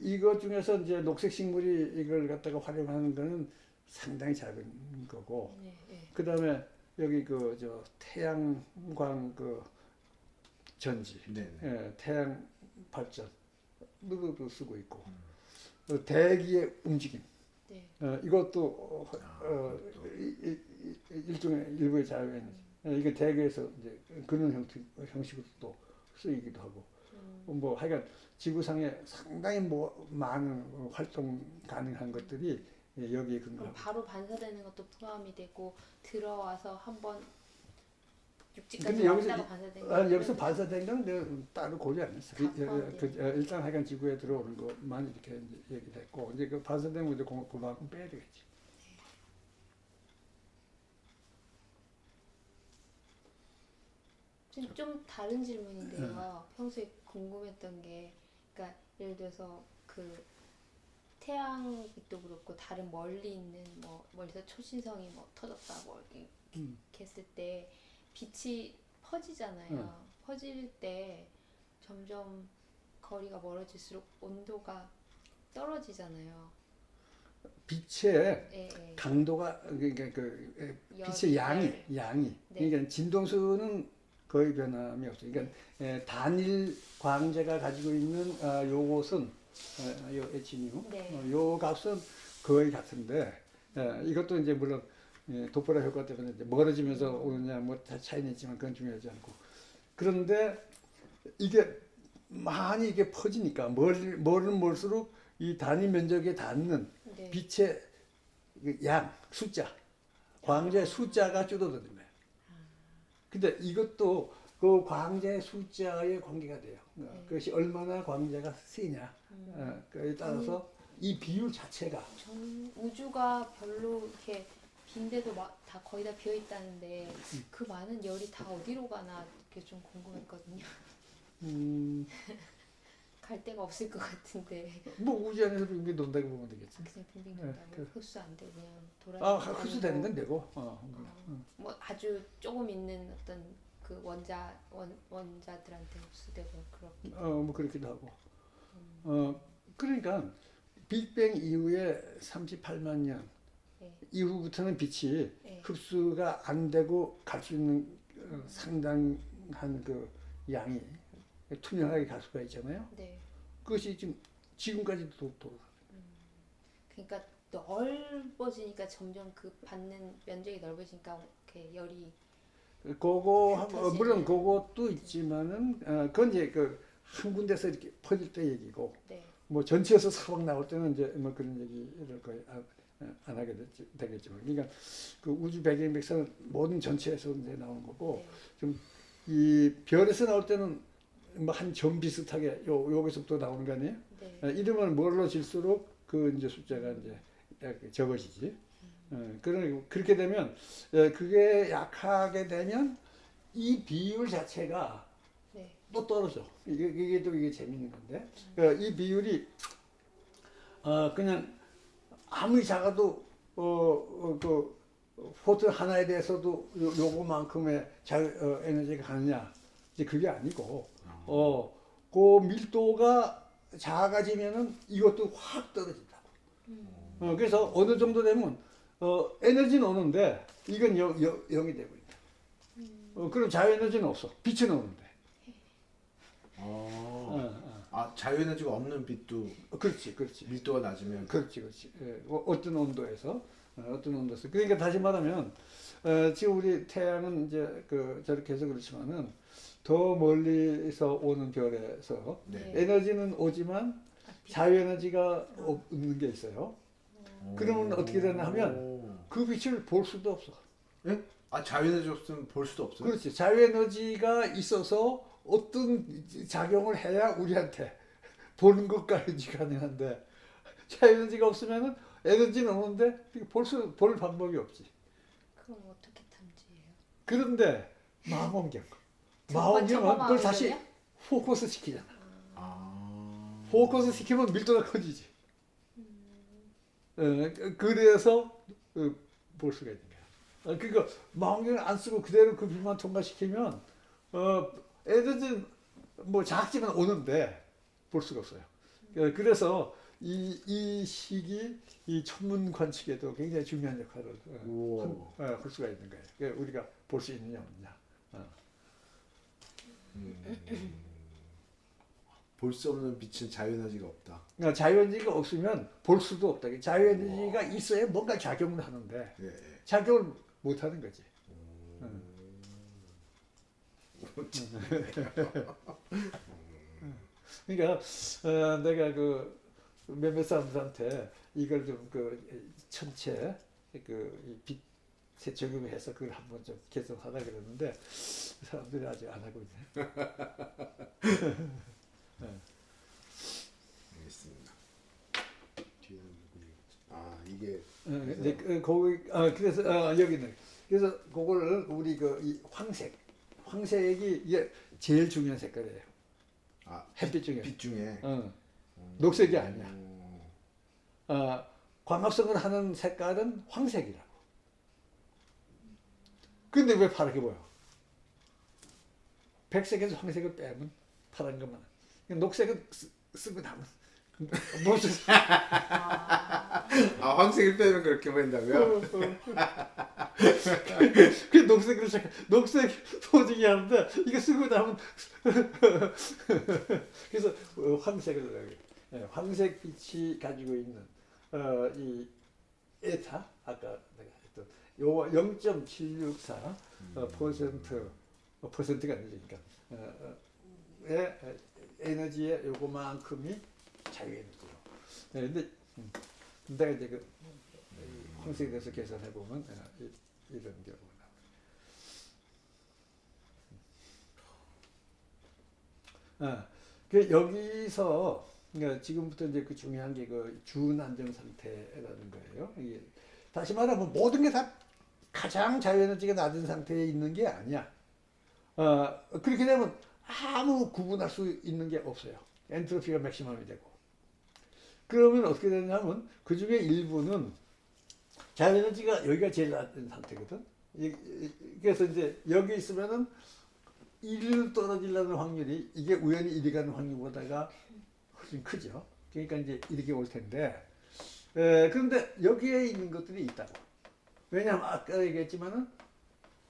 이것 중에서 이제 녹색 식물이 이걸 갖다가 활용하는 거는 상당히 작은 거고. 네. 그다음에 여기 저 태양광 전지, 태양 발전 누구도 쓰고 있고 대기의 움직임. 네. 이것도 일종의 일부의 자유에너지. 이게 대기에서 이제 그런 형식으로 또 쓰이기도 하고. 뭐 하여간 지구상에 상당히 많은 활동 가능한 것들이 여기에 근거하고. 바로 반사되는 것도 포함이 되고 들어와서 한번 육지까지 근데 여기서 왔다가 반사된 여기서 발사된 건 내가 따로 고려 안 했어. 일단 하여간 지구에 들어오는 것만 이렇게 이제 얘기했고 이제 그 발사되면 이제 그만큼 빼야 되겠지. 좀 다른 질문인데요. 평소에 궁금했던 게, 그러니까 예를 들어서 그 태양빛도 그렇고 다른 멀리 있는 뭐 멀리서 초신성이 뭐 터졌다 뭐 이렇게 했을 때 빛이 퍼지잖아요. 퍼질 때 점점 거리가 멀어질수록 온도가 떨어지잖아요. 빛의 예, 예. 강도가 그러니까 그 빛의 양이 네. 그러니까 진동수는 거의 변함이 없어요. 그러니까 단일 광제가 가지고 있는 요것은 요 Hν 네. 요 값은 거의 같은데 이것도 이제 물론 도플러 효과 때문에 이제 멀어지면서 오느냐 뭐 다 차이는 있지만 그건 중요하지 않고 그런데 이게 많이 이게 퍼지니까 멀은 멀수록 이 단위 면적에 닿는 네. 빛의 그 양 숫자 광자의 숫자가 줄어드는 거예요. 근데 이것도 그 광자의 숫자에 관계가 돼요. 그것이 얼마나 광자가 세냐 그에 따라서 이 비율 자체가 전 우주가 별로 이렇게 빈데도 다 거의 다 비어 있다는데 그 많은 열이 다 어디로 가나 그게 좀 궁금했거든요. 갈 데가 없을 것 같은데. 뭐 우주 안에서 빙빙 돈다고 보면 되겠지. 그냥 빙빙 돈다고 흡수 안 되고 그냥 흡수되는 건 되고. 뭐 아주 조금 있는 어떤 그 원자들한테 흡수되고 그렇게. 뭐 그렇기도 하고. 그러니까 빅뱅 이후에 38만 년 네. 이후부터는 빛이 네. 흡수가 안 되고 갈 수 있는 상당한 그 양이 투명하게 갈 수가 있잖아요. 네. 그것이 지금까지도 그러니까 넓어지니까 점점 그 받는 면적이 넓어지니까 이렇게 열이 물론 그것도 있지만은 그건 이제 그 한 군데서 이렇게 퍼질 때 얘기고 네. 뭐 전체에서 사박 나올 때는 이제 뭐 그런 얘기를 거의 안 하게 되겠지만 그러니까 그 우주 백행백사는 모든 전체에서 이제 나오는 거고 네. 좀 이 별에서 나올 때는 뭐 한 점 비슷하게 여기서부터 나오는 거 아니에요? 네. 이름은 멀어질수록 그 이제 숫자가 이제 적어지지. 그렇게 되면 그게 약하게 되면 이 비율 자체가 네. 또 떨어져. 이게 또 이게 재밌는 건데 이 비율이 그냥 아무리 작아도 그 포트 하나에 대해서도 요거만큼의 에너지가 가느냐 이제 그게 아니고 그 밀도가 작아지면은 이것도 확 떨어진다고. 그래서 어느 정도 되면 에너지는 오는데 이건 0이 되고 있다. 그럼 자유에너지는 없어. 빛은 오는데. 자유에너지가 없는 빛도 그렇지. 밀도가 낮으면 그렇지. 어떤 온도에서. 그러니까 다시 말하면 지금 우리 태양은 이제 저렇게 해서 그렇지만은 더 멀리서 오는 별에서 네. 에너지는 오지만 자유에너지가 없는 게 있어요. 그러면 어떻게 되나 하면 그 빛을 볼 수도 없어. 예? 자유에너지 없으면 볼 수도 없어요? 그렇지. 자유에너지가 있어서 어떤 작용을 해야 우리한테 보는 것까지 가능한데 자유에너지가 없으면은 에너지는 오는데 볼 방법이 없지. 그럼 어떻게 탐지해요? 그런데 망원경은 그걸 다시 포커스 시키잖아. 포커스 시키면 밀도가 커지지. 그래서 볼 수가 있는 거야. 그러니까 망원경을 안 쓰고 그대로 그 빛만 통과시키면 에너지는 뭐 작지만 오는데 볼 수가 없어요. 그래서 이 식이 이 천문 관측에도 굉장히 중요한 역할을 할 수가 있는 거예요. 우리가 볼 수 있느냐 없느냐. 볼 수 없는 빛은 자유에너지가 없다. 그러니까 자유에너지가 없으면 볼 수도 없다. 자유에너지가 있어야 뭔가 작용을 하는데 작용을 못 하는 거지. 그러니까 내가 그 몇몇 사람들한테 이걸 좀 천체 빛 적용해서 그걸 한번 좀 개선하라 그러는데 사람들이 아직 안 하고 있네. 알겠습니다. 뒤에 이게 이제 거기 그래서 여기는 그래서 그거를 우리 이 황색이 이게 제일 중요한 색깔이에요. 햇빛 중에. 빛 중에 녹색이 아니야. 광합성을 하는 색깔은 황색이라고. 근데 왜 파랗게 보여? 백색에서 황색을 빼면 파란 것만. 녹색은 쓰고 나면 무슨 황색을 빼면 그렇게 보인다고요? 그 녹색 소지기 하는데 이거 쓰고 나면 그래서 황색을 황색 빛이 가지고 있는 이 에타 아까 내가 했던 요 0.764 퍼센트가 아니니까 에너지의 요거만큼이 자유에너지로. 근데 내가 이제 그 황색에 대해서 계산해 보면 이런 경우가 나옵니다. 그 여기서 그러니까 지금부터 이제 그 중요한 게 그 준안정 상태라는 거예요. 이게 다시 말하면 모든 게 다 가장 자유에너지가 낮은 상태에 있는 게 아니야. 그렇게 되면 아무 구분할 수 있는 게 없어요. 엔트로피가 맥시멈이 되고. 그러면 어떻게 되냐면 그 중에 일부는 자유에너지가 여기가 제일 낮은 상태거든. 그래서 이제 여기 있으면은 1로 떨어지려는 확률이 이게 우연히 이리 가는 확률보다가 훨씬 크죠. 그러니까 이제 이렇게 올 텐데 그런데 여기에 있는 것들이 있다고. 왜냐하면 아까 얘기했지만은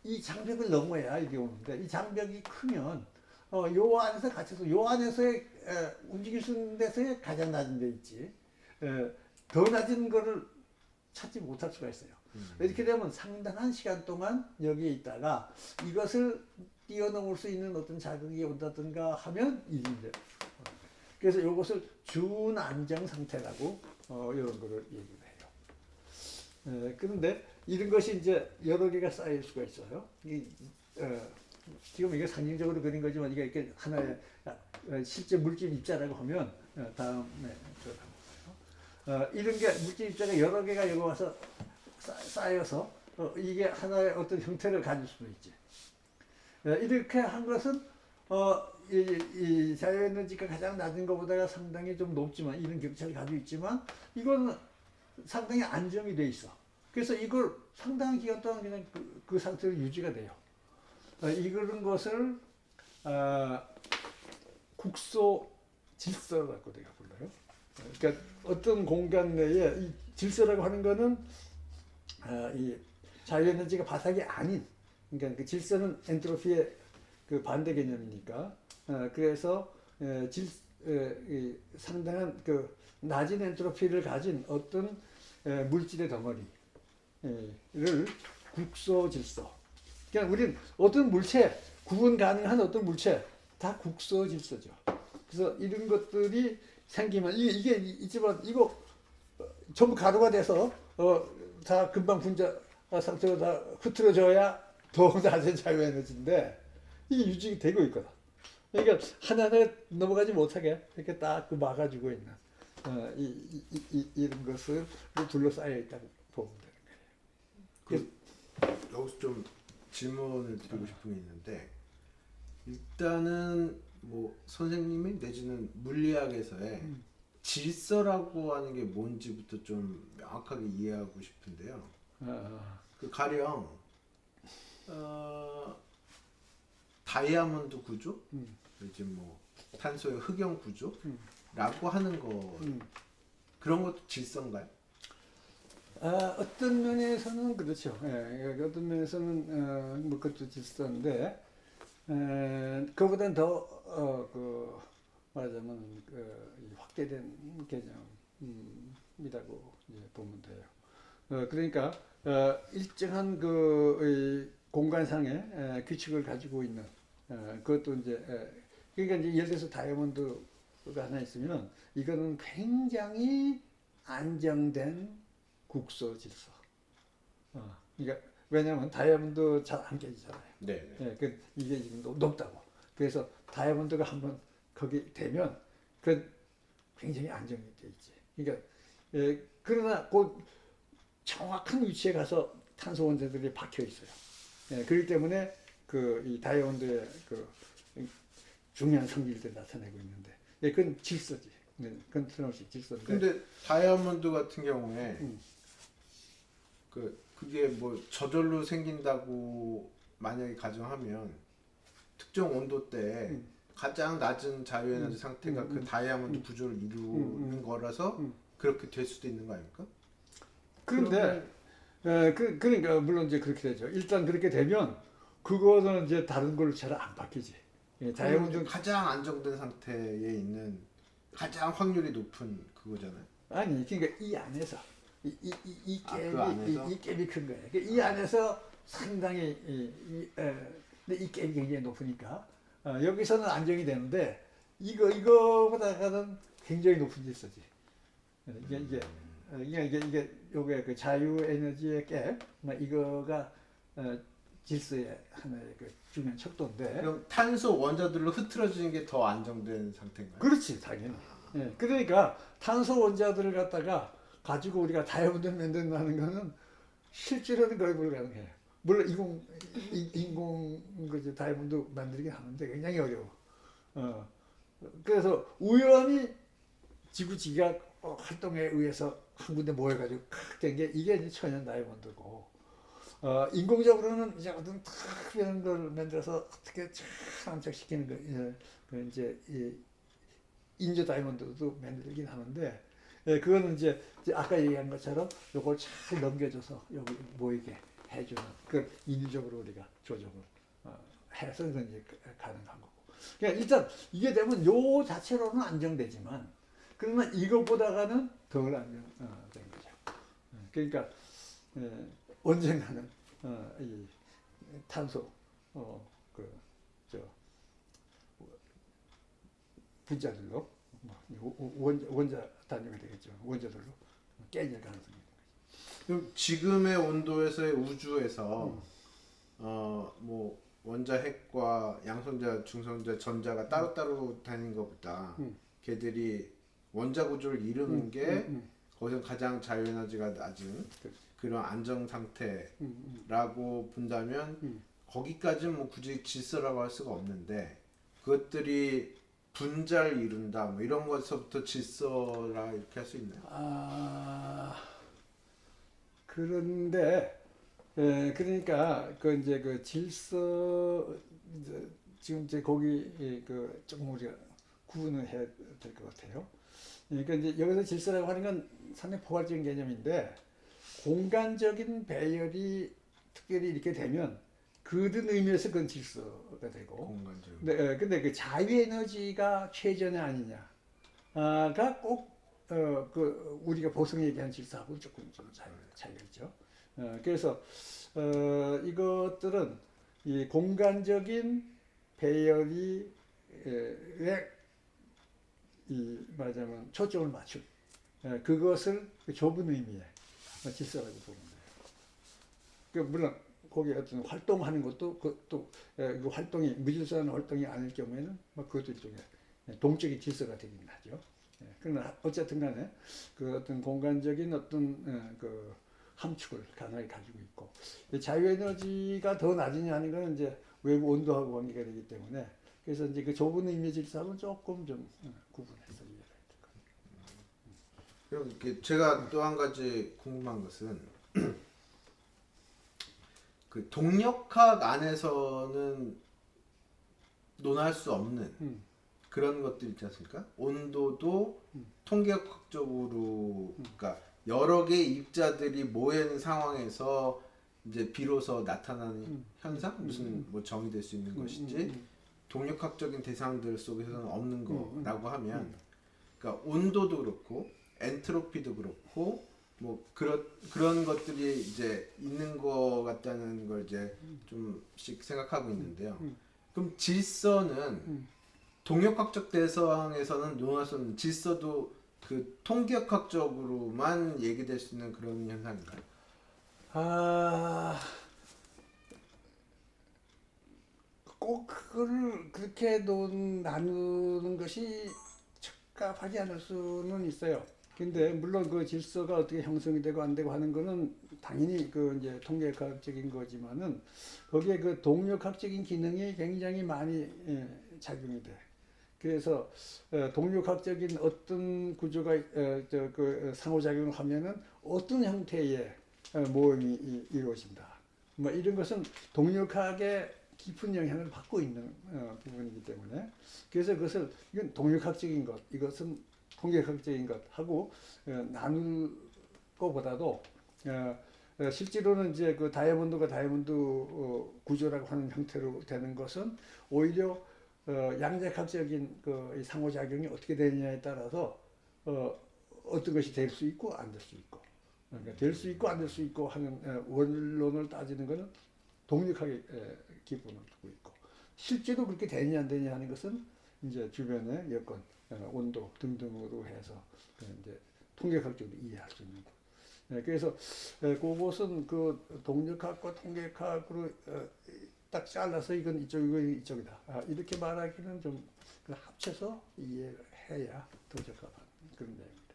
이 장벽을 넘어야 이게 오는데 이 장벽이 크면 요 안에서 갇혀서 요 안에서의 움직일 수 있는 데서의 가장 낮은 데 있지. 더 낮은 거를 찾지 못할 수가 있어요. 이렇게 되면 상당한 시간 동안 여기에 있다가 이것을 뛰어넘을 수 있는 어떤 자극이 온다든가 하면 이제 그래서 이것을 준안정 상태라고 이런 거를 얘기를 해요. 그런데 이런 것이 이제 여러 개가 쌓일 수가 있어요. 지금 이게 상징적으로 그린 거지만 이게 이렇게 하나의 실제 물질 입자라고 하면 다음에 이런 게 물질 입자가 여러 개가 여기 와서 쌓여서 이게 하나의 어떤 형태를 가질 수도 있지. 이렇게 한 것은 이 자유에너지가 가장 낮은 것보다가 상당히 좀 높지만 이런 격차를 가지고 있지만 이거는 상당히 안정이 돼 있어. 그래서 이걸 상당한 기간 동안 그냥 그 상태로 유지가 돼요. 이런 것을 국소 질서라고 내가 불러요. 그러니까 어떤 공간 내에 이 질서라고 하는 거는 이 자유에너지가 바닥이 아닌, 그러니까 그 질서는 엔트로피의 그 반대 개념이니까 그래서 상당한 그 낮은 엔트로피를 가진 어떤 물질의 덩어리를 국소 질서. 그러니까 우리는 어떤 물체, 구분 가능한 어떤 물체 다 국소 질서죠. 그래서 이런 것들이 생기면 이게 있지만 이거 전부 가루가 돼서 다 금방 분자 상태로 다 흐트러져야 더 낮은 자유에너지인데 이게 유지가 되고 있거든. 그러니까 하나하나 넘어가지 못하게 이렇게 딱 그 막아주고 있는 이런 것을 둘러싸여 있다고 보면 되는 거예요. 여기서 좀 질문을 드리고 싶은 게 있는데 일단은 뭐 선생님이 내지는 물리학에서의 질서라고 하는 게 뭔지부터 좀 명확하게 이해하고 싶은데요. 그 가령 다이아몬드 구조, 이제 뭐 탄소의 흑연 구조라고 하는 거 그런 것도 질서인가요? 어떤 면에서는 그렇죠. 어떤 면에서는 뭐 그것도 질서인데 그보다는 더 말하자면 확대된 개념이라고 이제 보면 돼요. 그러니까 일정한 그 공간상의 규칙을 가지고 있는 그것도 이제 그러니까 이제 예를 들어서 다이아몬드가 하나 있으면 이거는 굉장히 안정된 국소 질서. 그러니까 왜냐하면 다이아몬드 잘 안 깨지잖아요. 네. 예, 그 이게 지금 높다고. 그래서 다이아몬드가 한번 거기 되면 그 굉장히 안정이 돼 있지. 그러니까 그러나 그 정확한 위치에 가서 탄소 원자들이 박혀 있어요. 예, 그렇기 때문에 그 이 다이아몬드의 그 중요한 성질들이 나타내고 있는데, 예, 그건 질서지. 네, 그건 틀림없이 질서인데. 근데 다이아몬드 같은 경우에 그게 뭐 저절로 생긴다고 만약에 가정하면 특정 온도 때 가장 낮은 자유에너지 상태가 그 다이아몬드 구조를 이루는 거라서 그렇게 될 수도 있는 거 아닙니까? 그런데 그러니까 물론 이제 그렇게 되죠. 일단 그렇게 되면 그거는 이제 다른 걸로 잘 안 바뀌지. 예, 다이아몬드 가장 안정된 상태에 있는 가장 확률이 높은 그거잖아요. 아니 그러니까 이 안에서 이 갭이 그 안에서? 이 갭이 큰 거예요. 그러니까 이 안에서 상당히 근데 이 갭이 굉장히 높으니까 여기서는 안정이 되는데 이거보다는 굉장히 높은 질서지. 이게 요게 그 자유 에너지의 갭, 이거가 질서의 하나의 그 중요한 척도인데. 그럼 탄소 원자들로 흐트러지는 게 더 안정된 상태인가요? 그렇지, 당연히. 예, 그러니까 탄소 원자들을 갖다가 가지고 우리가 다이아몬드를 만든다는 거는 실제로는 거의 불가능해. 물론 인공 그지 다이아몬드 만들긴 하는데 굉장히 어려워. 그래서 우연히 지구지기가 활동에 의해서 한 군데 모여가지고 된 게 이게 이제 천연 다이아몬드고, 인공적으로는 이제 어떤 특별한 걸 만들어서 어떻게 참 안착시키는 거, 그 이제 인조 다이아몬드도 만들긴 하는데, 그거는 이제 아까 얘기한 것처럼 요걸 잘 넘겨줘서 여기 모이게 해주는 그 인위적으로 우리가 조정을 해서 이제 가능한 거고. 그러니까 일단 이게 되면 요 자체로는 안정되지만, 그러나 이것보다가는 덜 안정된 거죠. 그러니까 언젠가는 이 탄소 분자들로 원자 단위가 되겠죠. 원자들로 깨질 가능성이 있는 거죠. 그럼 지금의 온도에서의 우주에서 뭐 원자 핵과 양성자, 중성자, 전자가 따로따로 다니는 것보다 걔들이 원자 구조를 이루는 게 거기서 가장 자유에너지가 낮은 그런 안정 상태라고 본다면 거기까지는 뭐 굳이 질서라고 할 수가 없는데, 그것들이 분자를 이룬다 뭐 이런 것서부터 질서라 이렇게 할 수 있나요? 그런데 그러니까 그 이제 그 질서 이제 지금 이제 거기 그 조금 우리가 구분을 해야 될 것 같아요. 그러니까 이제 여기서 질서라고 하는 건 상당히 포괄적인 개념인데, 공간적인 배열이 특별히 이렇게 되면 그런 의미에서 그건 질서가 되고, 공간적으로. 근데 그 자유에너지가 최전의 아니냐가 꼭 그 우리가 보통 얘기하는 질서하고 조금 좀 차이가 있죠. 그래서 이것들은 이 공간적인 배열이 이 말하자면 초점을 맞춘 그것을 좁은 의미의 질서라고 보는 거예요. 물론 거기에 어떤 활동하는 것도 그것도 그 활동이 무질서한 활동이 아닐 경우에는 그것도 일종의 동적인 질서가 되긴 하죠. 그러나 어쨌든 간에 그 어떤 공간적인 어떤 그 함축을 강하게 가지고 있고, 자유에너지가 더 낮으냐 하는 것은 이제 외부 온도하고 관계가 되기 때문에, 그래서 이제 그 좁은 의미의 질서하고는 조금 좀 구분해서 이해를 해야 될 것 같아요. 그리고 제가 또 한 가지 궁금한 것은 그 동력학 안에서는 논할 수 없는 그런 것들 있지 않습니까? 온도도 통계학적으로 그러니까 여러 개의 입자들이 모여 있는 상황에서 이제 비로소 나타나는 현상, 무슨 뭐 정의될 수 있는 것이지 동력학적인 대상들 속에서는 없는 거라고 하면, 그러니까 온도도 그렇고 엔트로피도 그렇고 뭐 그런 것들이 이제 있는 것 같다는 걸 이제 좀씩 생각하고 있는데요. 그럼 질서는 동력학적 대상에서는 논할 수 없는 질서도 그 통계학적으로만 얘기될 수 있는 그런 현상인가요? 그렇게 나누는 것이 적합하지 않을 수는 있어요. 근데 물론 그 질서가 어떻게 형성이 되고 안 되고 하는 거는 당연히 그 이제 통계학적인 거지만은 거기에 그 동력학적인 기능이 굉장히 많이 작용이 돼. 그래서 동력학적인 어떤 구조가 그 상호작용을 하면은 어떤 형태의 모임이 이루어진다. 뭐 이런 것은 동력학의 깊은 영향을 받고 있는 부분이기 때문에 그래서 그것을 이건 동력학적인 것, 이것은 통계학적인 것 하고 나눌 것보다도 실제로는 이제 그 다이아몬드가 다이아몬드 구조라고 하는 형태로 되는 것은 오히려 양자학적인 그 상호작용이 어떻게 되느냐에 따라서 어떤 것이 될 수 있고 안 될 수 있고, 그러니까 될 수 있고 안 될 수 있고 하는 원론을 따지는 것은 동력학의 기본을 두고 있고, 실제로 그렇게 되느냐 안 되느냐 하는 것은 이제 주변의 여건, 온도 등등으로 해서 이제 통계학적으로 이해할 수 있는 것. 그래서 그것은 그 동력학과 통계학으로 딱 잘라서 이건 이쪽 이건 이쪽이다. 이렇게 말하기는 좀 합쳐서 이해해야 더 적합한 그런 내용입니다.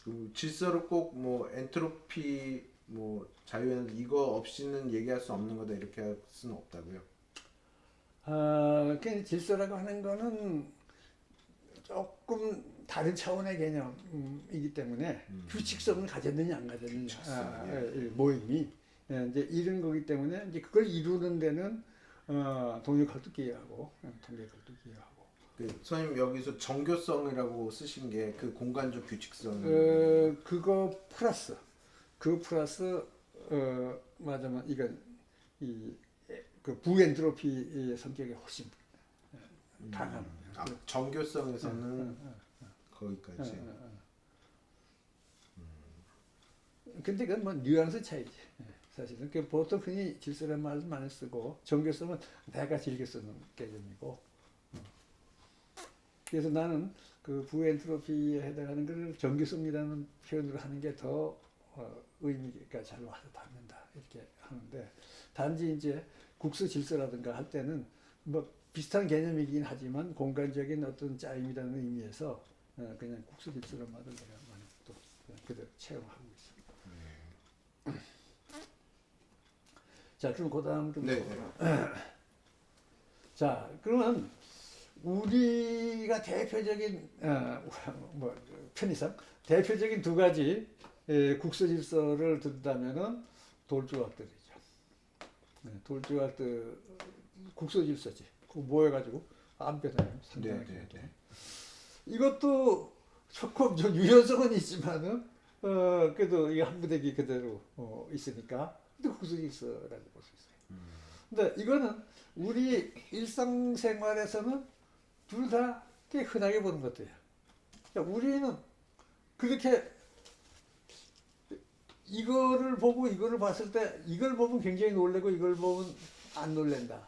그 질서를 꼭 뭐 엔트로피 뭐 자유에너지 이거 없이는 얘기할 수 없는 거다 이렇게 할 수는 없다고요? 그 질서라고 하는 거는 조금 다른 차원의 개념이기 때문에 규칙성을 가졌느냐 안 가졌느냐 모임이 이제 이런 거기 때문에 이제 그걸 이루는 데는 동력학도 기여하고 통계학도 기여하고. 선생님 여기서 정교성이라고 쓰신 게 그 공간적 규칙성. 그거 플러스 맞으면 이건 그 부엔트로피의 성격이 훨씬 강한. 정교성에서는 거기까지. 근데 그건 뭐 뉘앙스 차이지. 사실은 그 보통 흔히 질서라는 말을 많이 쓰고 정교성은 내가 즐겨 쓰는 개념이고. 그래서 나는 그 부엔트로피에 해당하는 걸 정교성이라는 표현으로 하는 게 더 의미가 잘 와서 닿는다 이렇게 하는데, 단지 이제 국수 질서라든가 할 때는 뭐 비슷한 개념이긴 하지만 공간적인 어떤 짜임이라는 의미에서 그냥 국수 질서라는 말을 내가 많이 또 그대로 채용하고 있습니다. 자, 그럼 그 다음 좀. 네. 자, 그러면 우리가 대표적인 뭐 편의상 대표적인 두 가지 국수 질서를 든다면은 돌조각들이죠. 돌조각들 국수 질서지. 그 모여가지고 안 변해요. 상당하게. 이것도 조금 좀 유연성은 있지만은 그래도 이게 한 부대기 그대로 있으니까 국수 질서라고 볼 수 있어요. 근데 이거는 우리 일상생활에서는 둘 다 꽤 흔하게 보는 것들이야. 그러니까 우리는 그렇게 이거를 보고 이거를 봤을 때 이걸 보면 굉장히 놀래고 이걸 보면 안 놀랜다.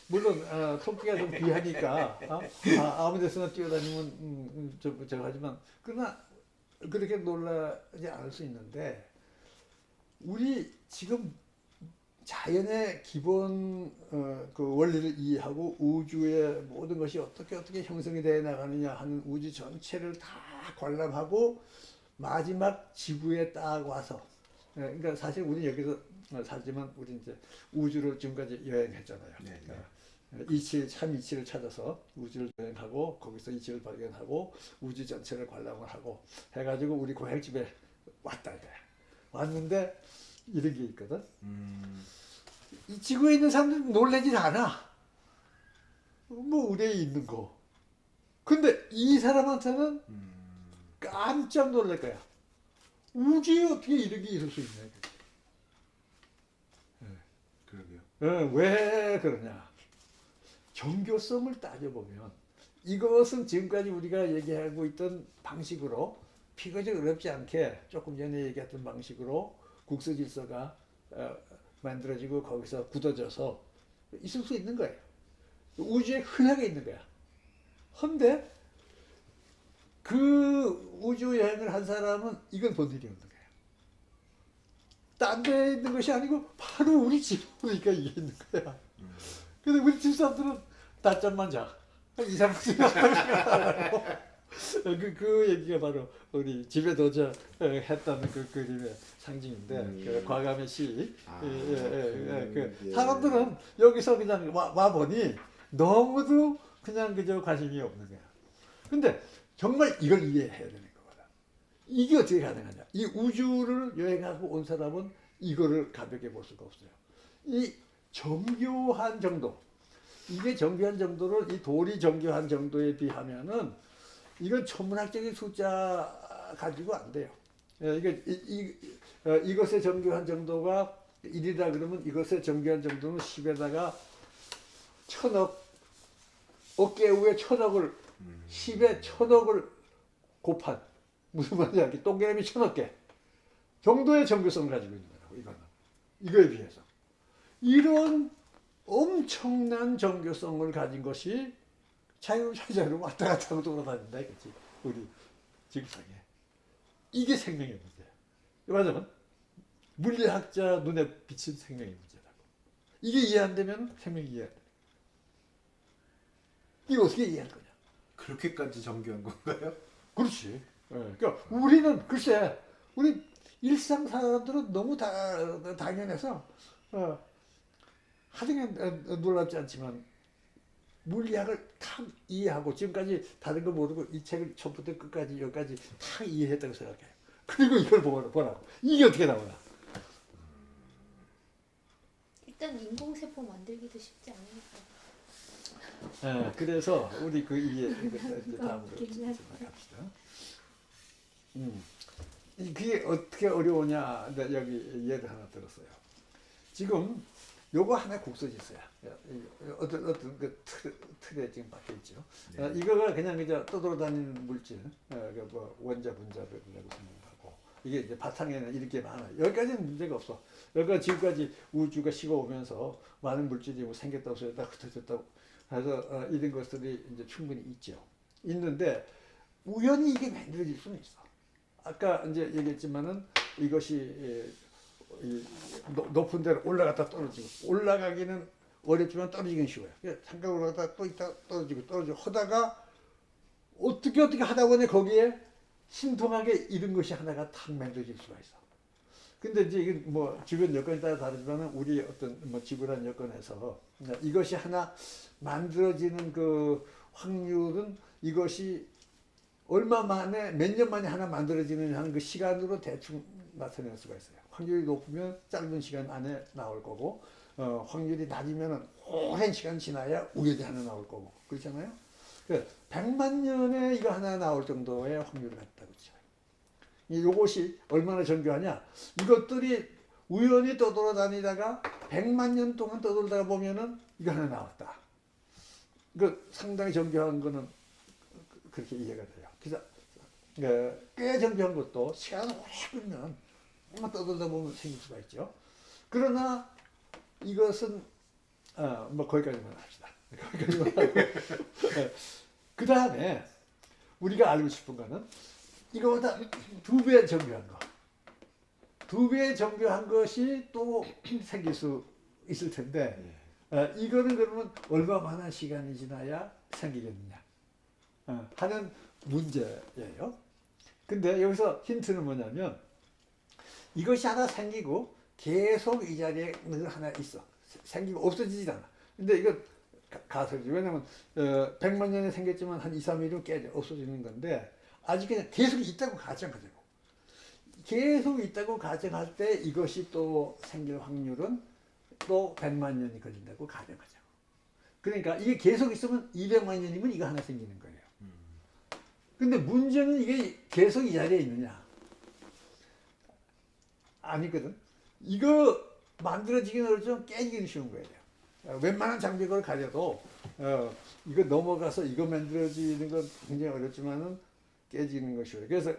물론 토끼가 좀 귀하니까 아무 데서나 뛰어다니면 저거 하지만 그러나 그렇게 놀라지 않을 수 있는데, 우리 지금 자연의 기본 그 원리를 이해하고 우주의 모든 것이 어떻게 형성이 되어 나가느냐 하는 우주 전체를 다 관람하고 마지막 지구에 딱 와서, 그러니까 사실 우리 여기서 살지만 우리 이제 우주를 지금까지 여행했잖아요. 이치 참 이치를 찾아서 우주를 여행하고 거기서 이치를 발견하고 우주 전체를 관람을 하고 해가지고 우리 고향집에 왔다 이거야. 왔는데 이런 게 있거든. 이 지구에 있는 사람들은 놀라질 않아. 뭐 의뢰에 있는 거. 근데 이 사람한테는 깜짝 놀랄 거야. 우주에 어떻게 이런 게 있을 수 있냐. 그러게요. 왜 그러냐. 정교성을 따져보면 이것은 지금까지 우리가 얘기하고 있던 방식으로 비교적 어렵지 않게 조금 전에 얘기했던 방식으로 국수 질서가 만들어지고 거기서 굳어져서 있을 수 있는 거예요. 우주에 흔하게 있는 거야. 근데 그 우주 여행을 한 사람은 이걸 본 일이 없는 거야. 딴 데 있는 것이 아니고 바로 우리 집에 오니까 이게 있는 거야. 근데 우리 집 사람들은 낮잠만 자. 한 2, 3분 자고. 그 얘기가 바로 우리 집에 도저 했다는 그 그림의 상징인데 그 과감의 시. 그 사람들은 여기서 그냥 와 보니 너무도 그냥 그저 관심이 없는 거야. 근데 정말 이걸 이해해야 되는 거거든. 이게 어떻게 가능하냐? 이 우주를 여행하고 온 사람은 이거를 가볍게 볼 수가 없어요. 이 정교한 정도, 이게 정교한 정도를 이 돌이 정교한 정도에 비하면은 이건 천문학적인 숫자 가지고 안 돼요. 이것의 정교한 정도가 1이다 그러면 이것의 정교한 정도는 10에다가 1000억, 어깨 위에 1000억을 10에 1000억을 곱한 무슨 말이야? 동그라미 1000억 개 정도의 정교성을 가지고 있는 거라고 이거는. 이거에 비해서 이런 엄청난 정교성을 가진 것이 자유자재로 왔다 갔다 하고 돌아다닌다 이거지. 우리 지구상에. 이게 생명의 문제야. 맞으면 물리학자 눈에 비친 생명의 문제라고. 이게 이해 안 되면 생명이 이해 안 돼. 이거 어떻게 이해할 거냐? 그렇게까지 정교한 건가요? 그렇지. 그러니까 우리는 글쎄 우리 일상 사람들은 너무 당연해서 하등에 놀랍지 않지만 물리학을 탁 이해하고 지금까지 다른 거 모르고 이 책을 처음부터 끝까지 여기까지 탁 이해했다고 생각해요. 그리고 이걸 보라고. 이게 어떻게 나오나? 일단 인공세포 만들기도 쉽지 않으니까. 그래서 우리 그 이해 다음으로 갑시다. 그게 어떻게 어려우냐? 여기 예를 하나 들었어요. 지금 요거 하나 국소지수야. 어떤 그 틀에 지금 박혀 있죠. 네. 이거가 그냥 그저 떠돌아다니는 물질, 뭐 원자, 분자라고 생각하고 이게 이제 바탕에는 이렇게 많아. 여기까지는 문제가 없어. 여기가 지금까지 우주가 식어오면서 많은 물질이 뭐 생겼다고 다 흩어졌다고 해서 이런 것들이 이제 충분히 있죠. 있는데 우연히 이게 만들어질 수는 있어. 아까 이제 얘기했지만은 이것이 높은 데로 올라갔다 떨어지고 올라가기는 어렵지만 떨어지기는 쉬워요. 잠깐 올라갔다 또 있다 떨어지고 하다가 어떻게 하다 보니 거기에 신통하게 이런 것이 하나가 탁 만들어질 수가 있어. 근데 이제 이게 뭐 주변 여건에 따라 다르지만은 우리 어떤 뭐 지구란 여건에서 이것이 하나 만들어지는 그 확률은 이것이 얼마 만에 몇 년 만에 하나 만들어지는 하는 그 시간으로 대충 나타낼 수가 있어요. 확률이 높으면 짧은 시간 안에 나올 거고 확률이 낮으면 오랜 시간 지나야 우연히 하나 나올 거고 그렇잖아요. 100만 년에 이거 하나 나올 정도의 확률을 갖다고 쳐요. 이것이 얼마나 정교하냐? 이것들이 우연히 떠돌아다니다가 100만 년 동안 떠돌다가 보면은 이거 하나 나왔다. 이거 상당히 정교한 거는 그렇게 이해가 돼요. 그래서 꽤 정교한 것도 시간을 오래 끌면 떠돌다 보면 생길 수가 있죠. 그러나 이것은 뭐 거기까지만 합시다. 거기까지만 하고 그 다음에 우리가 알고 싶은 거는 이거보다 2배 정교한 거. 2배 정교한 것이 또 생길 수 있을 텐데 이거는 그러면 얼마만한 시간이 지나야 생기겠느냐 하는 문제예요. 근데 여기서 힌트는 뭐냐면 이것이 하나 생기고 계속 이 자리에 늘 하나 있어. 생기고 없어지지 않아. 근데 이거 가설이죠. 왜냐면 100만 년에 생겼지만 한 2, 3일은 깨져 없어지는 건데 아직 그냥 계속 있다고 가정하자고. 계속 있다고 가정할 때 이것이 또 생길 확률은 또 100만 년이 걸린다고 가정하자고. 그러니까 이게 계속 있으면 200만 년이면 이거 하나 생기는 거예요. 근데 문제는 이게 계속 이 자리에 있느냐? 아니거든. 이거 만들어지기는 어렵지만 깨지기는 쉬운 거예요. 웬만한 장비를 가려도 이거 넘어가서 이거 만들어지는 건 굉장히 어렵지만은 깨지는 것이 어려워요. 그래서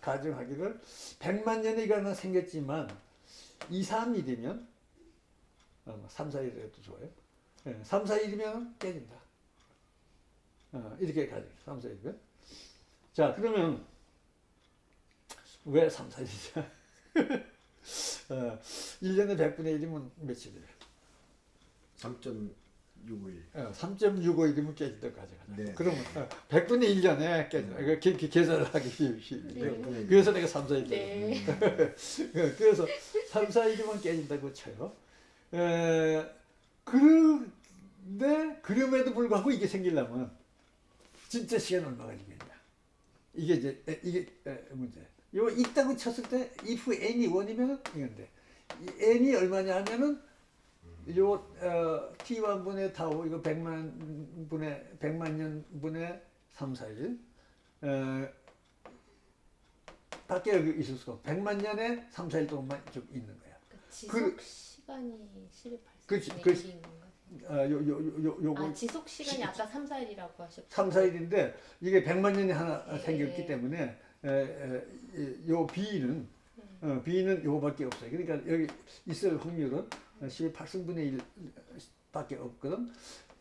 가정하기를 100만 년에 이거 하나 생겼지만 2, 3일이면 3, 4일에도 좋아요. 3, 4일이면 깨진다. 이렇게 가정. 3, 4일이면. 자, 그러면 왜 3, 4일이냐? 1년에 100분의 1이면 며칠이에요? 3.2 3.65일. 3.65이면 깨진다고 가져가자. 네. 그러면 100분의 1년에 깨져. 계산을 하기 쉽네. 네. 그래서 내가 3, 4일. 네. 그래서 3, 4일이면 깨진다고 쳐요. 그런데 그럼에도 불구하고 이게 생기려면 진짜 시간 얼마 걸리겠냐. 이게 이제 문제. 이거 있다고 쳤을 때 if n이 1이면 이건데 이 n이 얼마냐 하면은 요 t1분의 타우 이거 100만 년 분의 3, 4일 밖에 여기 있을 수가 없고 100만 년에 3, 4일 동안만 좀 있는 거야. 지속 시간이 실을 그렇지, 발생하는 얘기인 건가요? 요거 지속 시간이 아까 3, 4일이라고 하셨죠? 3, 4일인데 이게 100만 년이 하나 네. 생겼기 때문에 요 B는 B는 요거밖에 없어요. 그러니까 여기 있을 확률은 18승분의 1밖에 없거든.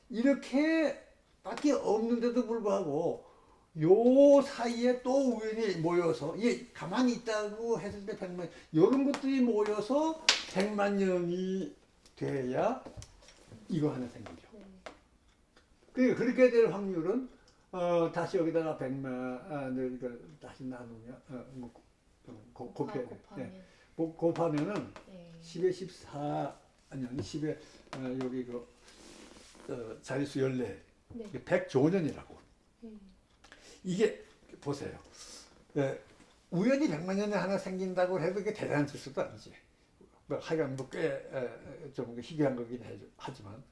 이렇게 밖에 없는데도 불구하고 요 사이에 또 우연히 모여서 이게 가만히 있다고 했을 때 100만 이런 것들이 모여서 100만 년이 돼야 이거 하나 생기죠. 그러니까 그렇게 될 확률은 다시 여기다가 100만을 다시 나누면 곱해야 돼. 곱하면은 네. 10에 14 아니 10에 여기 자릿수 14 네. 이게 100조년이라고. 이게 보세요. 우연히 100만 년에 하나 생긴다고 해도 그게 대단한 실수도 아니지. 하여간 꽤좀 희귀한 거긴 하지만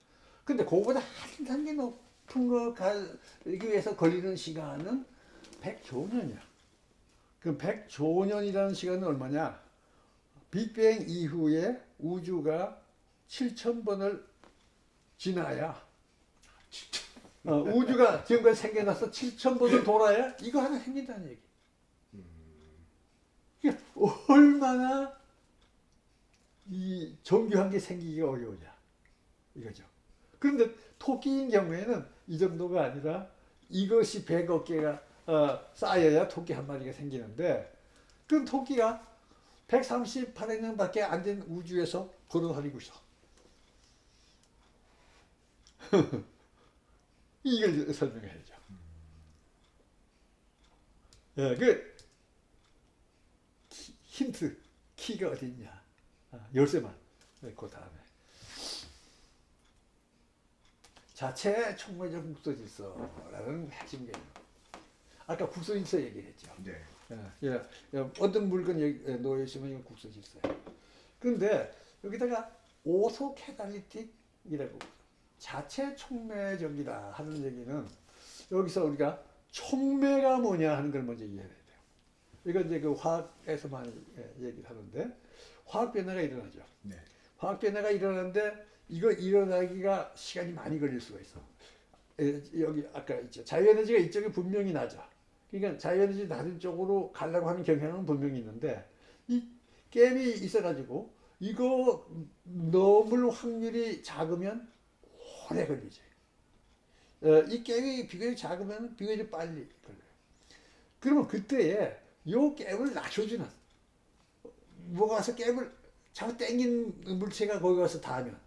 근데 그거보다 한 단계 높은 거 가기 위해서 걸리는 시간은 100조년이야. 그럼 100조년이라는 시간은 얼마냐? 빅뱅 이후에 우주가 7,000번을 지나야 우주가 지금까지 생겨나서 7,000번을 돌아야 이거 하나 생긴다는 얘기. 이게 얼마나 이 정교한 게 생기기가 어려우냐 이거죠. 그런데 토끼인 경우에는 이 정도가 아니라 이것이 100억 개가 쌓여야 토끼 한 마리가 생기는데 그럼 토끼가 138억 년밖에 안 된 우주에서 걸어다니고 있어. 이걸 설명해야죠. 힌트 키가 어디 있냐? 열쇠만. 그 다음에 자체 총괄적 국소질서라는 핵심 개념. 아까 국소질서 얘기했죠. 네. 어떤 물건 놓여 있으면 이건 국소질서예요. 그런데 여기다가 오소캐달리틱이라고 자체 촉매적이다 하는 얘기는 여기서 우리가 촉매가 뭐냐 하는 걸 먼저 이해해야 돼요. 이건 이제 그 화학에서 많이 얘기를 하는데 화학 변화가 일어나죠. 네. 화학 변화가 일어나는데 이거 일어나기가 시간이 많이 걸릴 수가 있어. 여기 아까 있죠. 자유에너지가 이쪽에 분명히 나죠. 그러니까 자유에너지 낮은 쪽으로 가려고 하는 경향은 분명히 있는데 이 갭이 있어가지고 이거 넘을 확률이 작으면 오래 걸리지. 이 갭이 비교적 작으면 비교적 빨리 걸려요. 그러면 그때에 요 갭을 낮춰주는 뭐가 와서 갭을 자꾸 땡긴 물체가 거기 가서 닿으면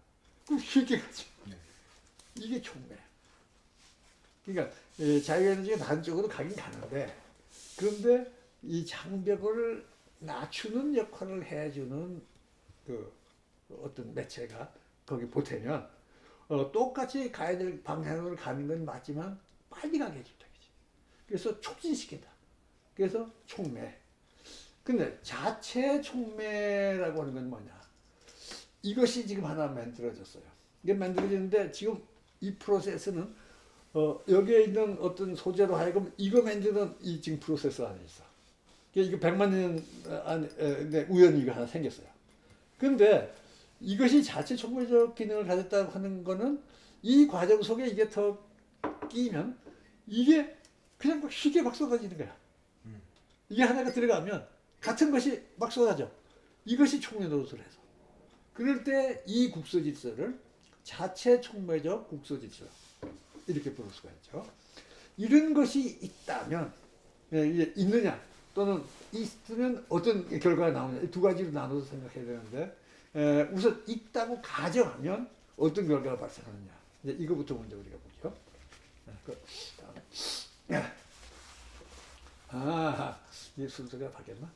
그럼 쉽게 가죠. 네. 이게 촉매. 그러니까 자유에너지가 다른 쪽으로 가긴 가는데 그런데 이 장벽을 낮추는 역할을 해주는 그 어떤 매체가 거기 보태면 똑같이 가야 될 방향으로 가는 건 맞지만 빨리 가게 해준다. 그래서 촉진시킨다. 그래서 촉매. 근데 자체 촉매라고 하는 건 뭐냐? 이것이 지금 하나 만들어졌어요. 이게 만들어지는데 지금 이 프로세스는 여기에 있는 어떤 소재로 하여금 이거 만드는 이 지금 프로세스 안에 있어. 이거 100만 년 안에 우연히 이거 하나 생겼어요. 근데 이것이 자체 촉매적 기능을 가졌다고 하는 거는 이 과정 속에 이게 더 끼면 이게 그냥 막 쉽게 막 쏟아지는 거야. 이게 하나가 들어가면 같은 것이 막 쏟아져. 이것이 촉매 노릇을 해서. 그럴 때 이 국소질서를 자체 촉매적 국소질서 이렇게 부를 수가 있죠. 이런 것이 있다면 있느냐 또는 있으면 어떤 결과가 나오냐 두 가지로 나눠서 생각해야 되는데 우선 있다고 가정하면 어떤 결과가 발생하느냐 이제 이거부터 먼저 우리가 보죠. 이 순서가 바뀌었나?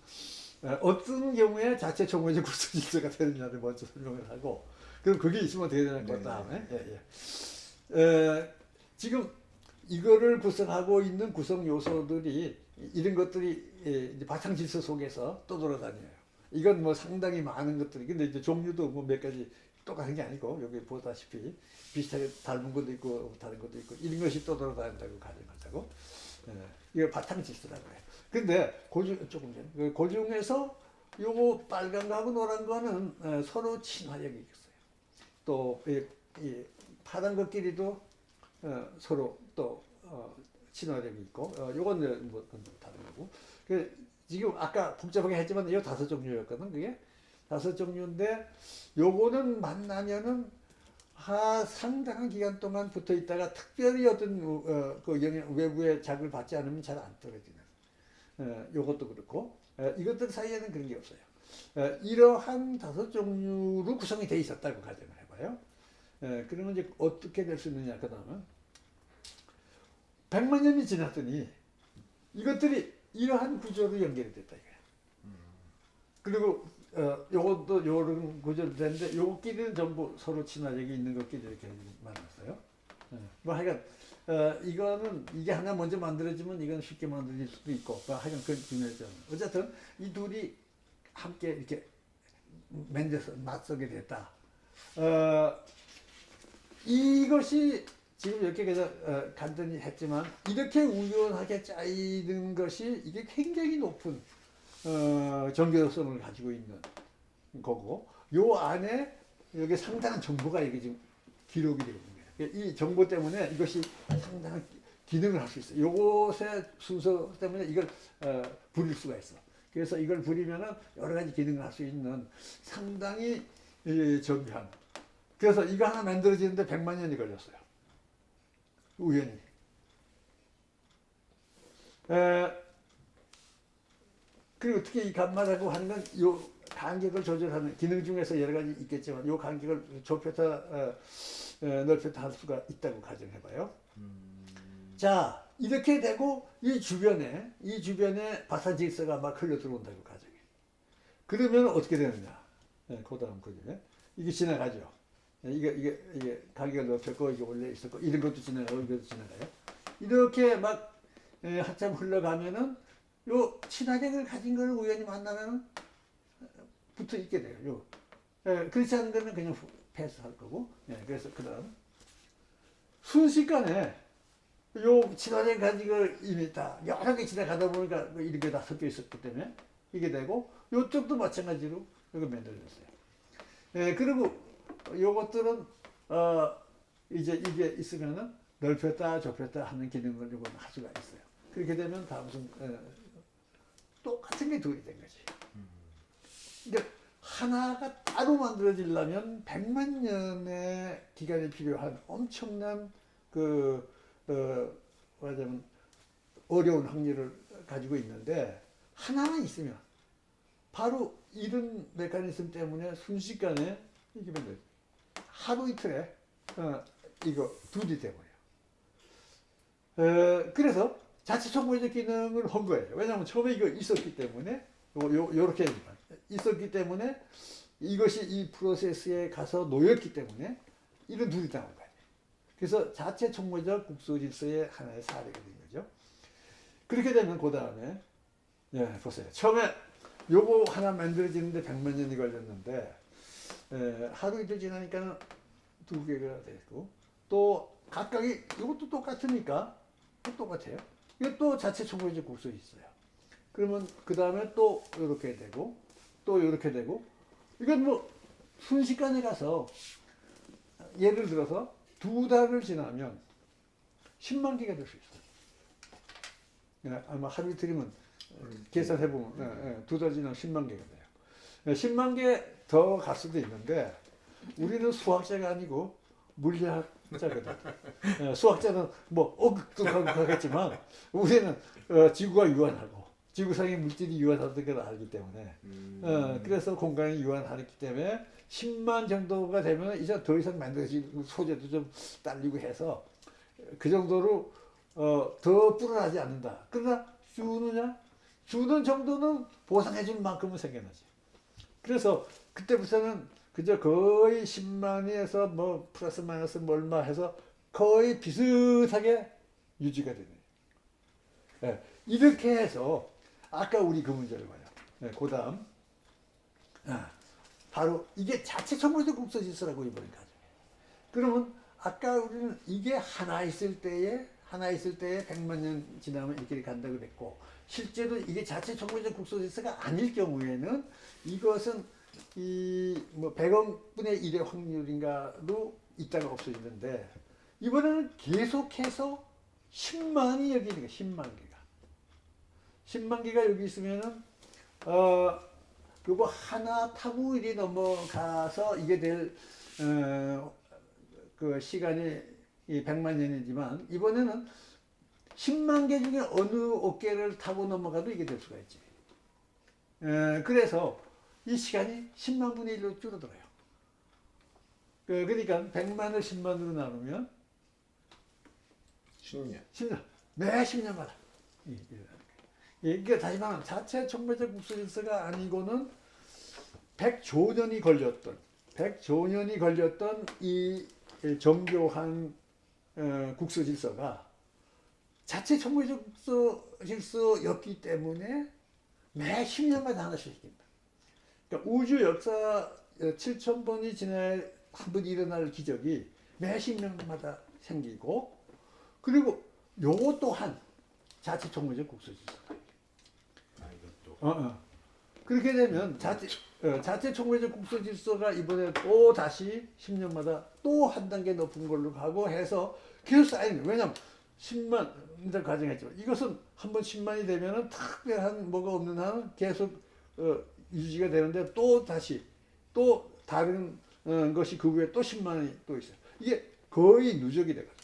어떤 경우에 자체 총무적 구성 질서가 되느냐를 먼저 설명을 하고, 그럼 그게 있으면 어떻게 되는 것 다음에. 지금 이거를 구성하고 있는 구성 요소들이 이런 것들이 이제 바탕 질서 속에서 떠돌아다녀요. 이건 뭐 상당히 많은 것들이, 근데 이제 종류도 뭐 몇 가지 똑같은 게 아니고, 여기 보다시피 비슷하게 닮은 것도 있고 다른 것도 있고, 이런 것이 떠돌아다닌다고 가정하자고. 이걸 바탕 질서라고 해요. 근데 그 중에서 요거 빨간 거하고 노란 거는 서로 친화력이 있어요. 또 이 파란 것끼리도 서로 또 친화력이 있고, 요건 뭐 다른 거고. 지금 아까 복잡하게 했지만 이 5종류였거든. 그게 5종류인데, 요거는 만나면은 상당한 기간 동안 붙어 있다가 특별히 어떤 그 외부의 자극을 받지 않으면 잘 안 떨어지는. 요것도 그렇고, 이것들 사이에는 그런 게 없어요. 이러한 5종류로 구성이 돼 있었다고 가정을 해봐요. 그러면 이제 어떻게 될 수 있느냐, 그 다음은 100만 년이 지났더니 이것들이 이러한 구조로 연결이 됐다 이거야. 그리고 요것도 요런 구조로 됐는데, 요끼리는 전부 서로 친화력이 있는 것끼리 이렇게 만났어요. 뭐 하여간 이거는 이게 하나 먼저 만들어지면 이건 쉽게 만들어질 수도 있고, 뭐 하여간 그건 중요하지 않아. 어쨌든 이 둘이 함께 이렇게 맺어서 맞서게 됐다. 이것이 지금 이렇게 그래서 간단히 했지만, 이렇게 우연하게 짜이는 것이 이게 굉장히 높은 정교성을 가지고 있는 거고, 요 안에 여기 상당한 정보가 이게 지금 기록이 되어 있는 거예요. 이 정보 때문에 이것이 상당한 기능을 할 수 있어요. 요것의 순서 때문에 이걸 부릴 수가 있어. 그래서 이걸 부리면은 여러 가지 기능을 할 수 있는 상당히 정교한. 그래서 이거 하나 만들어지는데 100만 년이 걸렸어요. 우연히. 그리고 특히 이 감마라고 하는 건 요 간격을 조절하는 기능 중에서 여러 가지 있겠지만, 요 간격을 좁혔다 넓혔다 할 수가 있다고 가정해봐요. 자, 이렇게 되고 이 주변에 바사 질서가 막 흘러 들어온다고 가정해. 그러면 어떻게 되느냐? 그 다음 거기에 이게 지나가죠. 이게 간격을 넓혔고, 이게 원래 있었고, 이런 것도 지나가고, 이것도 지나가요. 이렇게 막 한참 흘러가면은 요 친화력을 가진 걸 우연히 만나면 붙어 있게 돼요. 그렇지 않은 거는 그냥 패스할 거고. 그래서 그 다음 순식간에 요 친화력 가진 걸 이미 다 여러 개 지나가다 보니까 이런 게 다 섞여 있었기 때문에 이게 되고, 요쪽도 마찬가지로 이거 만들어졌어요. 그리고 요것들은 이제 이게 있으면은 넓혔다 좁혔다 하는 기능을 요거는 할 수가 있어요. 그렇게 되면 다음 똑같은 게 둘이 된 거지. 그러니까 하나가 따로 만들어지려면 100만 년의 기간이 필요한 엄청난 말하자면 어려운 확률을 가지고 있는데, 하나만 있으면 바로 이런 메커니즘 때문에 순식간에 이게 만들어요. 하루 이틀에 이거 둘이 돼버려요. 그래서 자체 총괄적 기능을 한 거예요. 왜냐하면 처음에 이거 있었기 때문에, 요렇게 있었기 때문에, 이것이 이 프로세스에 가서 놓였기 때문에 이런 둘이 나온 거예요. 그래서 자체 총괄적 국소 질서의 하나의 사례가 된 거죠. 그렇게 되면 그 다음에 보세요. 처음에 요거 하나 만들어지는데 100만 년이 걸렸는데, 하루 이틀 지나니까 2개가 됐고, 또 각각이 이것도 똑같으니까 똑같아요. 이것도 자체 총괄적 국소에 있어요. 그러면 그 다음에 또 이렇게 되고, 또 이렇게 되고, 이건 뭐 순식간에 가서 예를 들어서 2달을 지나면 10만 개가 될 수 있어요. 아마 하루 이틀이면 계산해보면 2달 지나면 10만 개가 돼요. 10만 개 더 갈 수도 있는데, 우리는 수학자가 아니고 물리학자거든. 수학자는 뭐 억득하고 하겠지만, 우리는 지구가 유한하고 지구상의 물질이 유한하다는 걸 알기 때문에, 그래서 공간이 유한하기 때문에 10만 정도가 되면 이제 더 이상 만들어질 소재도 좀 딸리고 해서 그 정도로 더 불어나지 않는다. 그러나 주느냐? 주는 정도는 보상해 줄 만큼은 생겨나지. 그래서 그때부터는 그저 거의 10만에서 뭐 플러스 마이너스 뭐 얼마 해서 거의 비슷하게 유지가 되네. 예, 이렇게 해서 아까 우리 그 문제를 봐요. 예, 그 다음 바로 이게 자체 청구적 국소 질서라고 이번에 가정해. 그러면 아까 우리는 이게 하나 있을 때에 100만 년 지나면 이렇게 간다고 그랬고, 실제로 이게 자체 청구적 국소 질서가 아닐 경우에는 이것은 이 뭐 100억분의 1의 확률인가로 있다가 없어지는데, 이번에는 계속해서 10만이 여기 있는 거야. 10만 개가. 10만 개가 여기 있으면은 요거 하나 타고 일이 넘어가서 이게 될 그 시간이 이 100만 년이지만, 이번에는 10만 개 중에 어느 어깨를 타고 넘어가도 이게 될 수가 있지. 그래서 이 시간이 10만 분의 1로 줄어들어요. 그러니까 100만을 10만으로 나누면 10년. 10년. 매 10년마다. 그러니까 다시 말하면 자체 청매적 국소 질서가 아니고는 100조 년이 걸렸던 이 정교한 국소 질서가 자체 청매적 국소 질서였기 때문에 매 10년마다 하나씩 생긴다. 그러니까 우주 역사 7,000번이 지나야 한 번 일어날 기적이 매 10년마다 생기고, 그리고 요거 또한 자체 청매적 국소 질서. 이것도. 그렇게 되면 자체 청매적 국소 질서가 이번에 또 다시 10년마다 또 한 단계 높은 걸로 가고 해서 계속 쌓이는 거예요. 왜냐면 10만 가정했지만 이것은 한번 10만이 되면은 특별한 뭐가 없는 한은 계속 유지가 되는데, 또 다시 또 다른 것이 그 위에 또 10만이 또 있어요. 이게 거의 누적이 되거든요.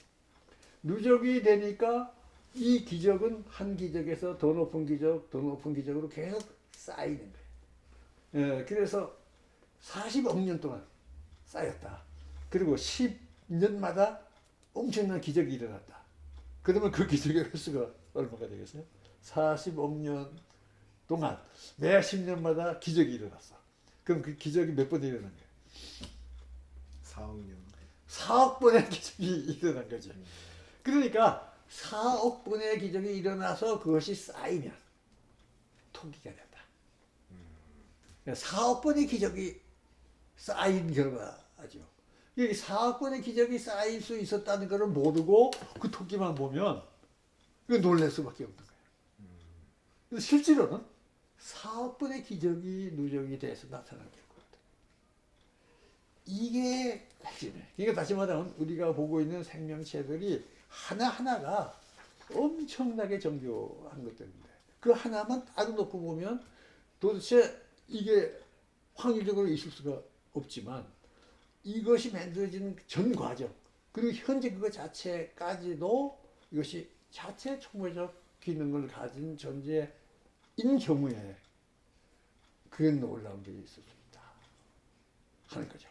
누적이 되니까 이 기적은 한 기적에서 더 높은 기적, 더 높은 기적으로 계속 쌓이는 거예요. 그래서 40억 년 동안 쌓였다. 그리고 10년마다 엄청난 기적이 일어났다. 그러면 그 기적의 횟수가 얼마가 되겠어요? 40억 년 동안 매 10년마다 기적이 일어났어. 그럼 그 기적이 몇 번 일어난 거예요? 4억 년. 4억 번의 기적이 일어난 거죠. 그러니까 4억 번의 기적이 일어나서 그것이 쌓이면 토기가 된다. 4억 번의 기적이 쌓인 결과죠. 이 4억 번의 기적이 쌓일 수 있었다는 것을 모르고 그 토끼만 보면 이거 놀랄 수밖에 없는 거예요. 그래서 실제로는 4억 번의 기적이 누적이 돼서 나타난 결과거든요. 이게 핵심이에요. 그러니까 다시 말하면 우리가 보고 있는 생명체들이 하나하나가 엄청나게 정교한 것들인데, 그 하나만 따로 놓고 보면 도대체 이게 확률적으로 있을 수가 없지만, 이것이 만들어지는 전 과정, 그리고 현재 그것 자체까지도 이것이 자체 총괄적 기능을 가진 존재인 경우에 그런 놀라운 일이 있을 수 있다 하는 거죠.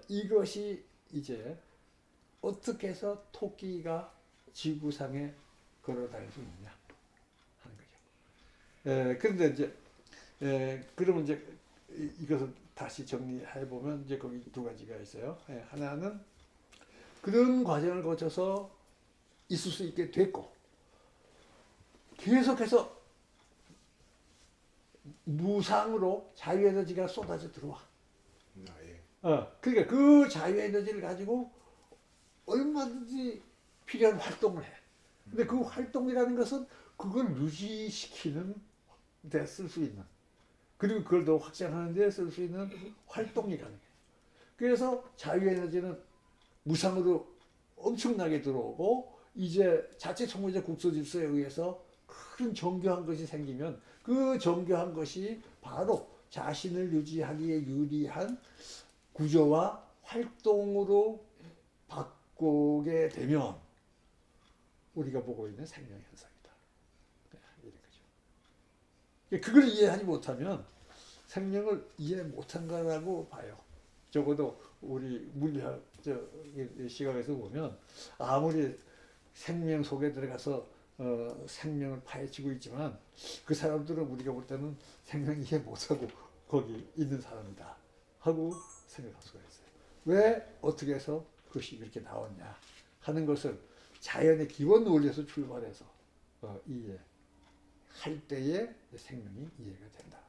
이것이 이제 어떻게 해서 토끼가 지구상에 걸어 다닐 수 있냐 하는 거죠. 그런데 이제 그러면 이제 이것을 다시 정리해 보면 이제 거기 두 가지가 있어요. 하나는 그런 과정을 거쳐서 있을 수 있게 됐고, 계속해서 무상으로 자유에너지가 쏟아져 들어와. 그러니까 그 자유에너지를 가지고 얼마든지 필요한 활동을 해. 근데 그 활동이라는 것은 그걸 유지시키는 데 쓸 수 있는, 그리고 그걸 더 확장하는 데 쓸 수 있는 활동이 가능해. 그래서 자유에너지는 무상으로 엄청나게 들어오고, 이제 자체 총괄적 국소 질서에 의해서 큰 정교한 것이 생기면 그 정교한 것이 바로 자신을 유지하기에 유리한 구조와 활동으로 바꾸게 되면 우리가 보고 있는 생명 현상이다. 이런 거죠. 그걸 이해하지 못하면 생명을 이해 못한 거라고 봐요. 적어도 우리 물리학 시각에서 보면 아무리 생명 속에 들어가서 생명을 파헤치고 있지만 그 사람들은 우리가 볼 때는 생명 이해 못하고 거기 있는 사람이다 하고 생각할 수가 있어요. 왜 어떻게 해서 그것이 이렇게 나왔냐 하는 것을 자연의 기본 원리에서 출발해서 이해할 때에 생명이 이해가 된다.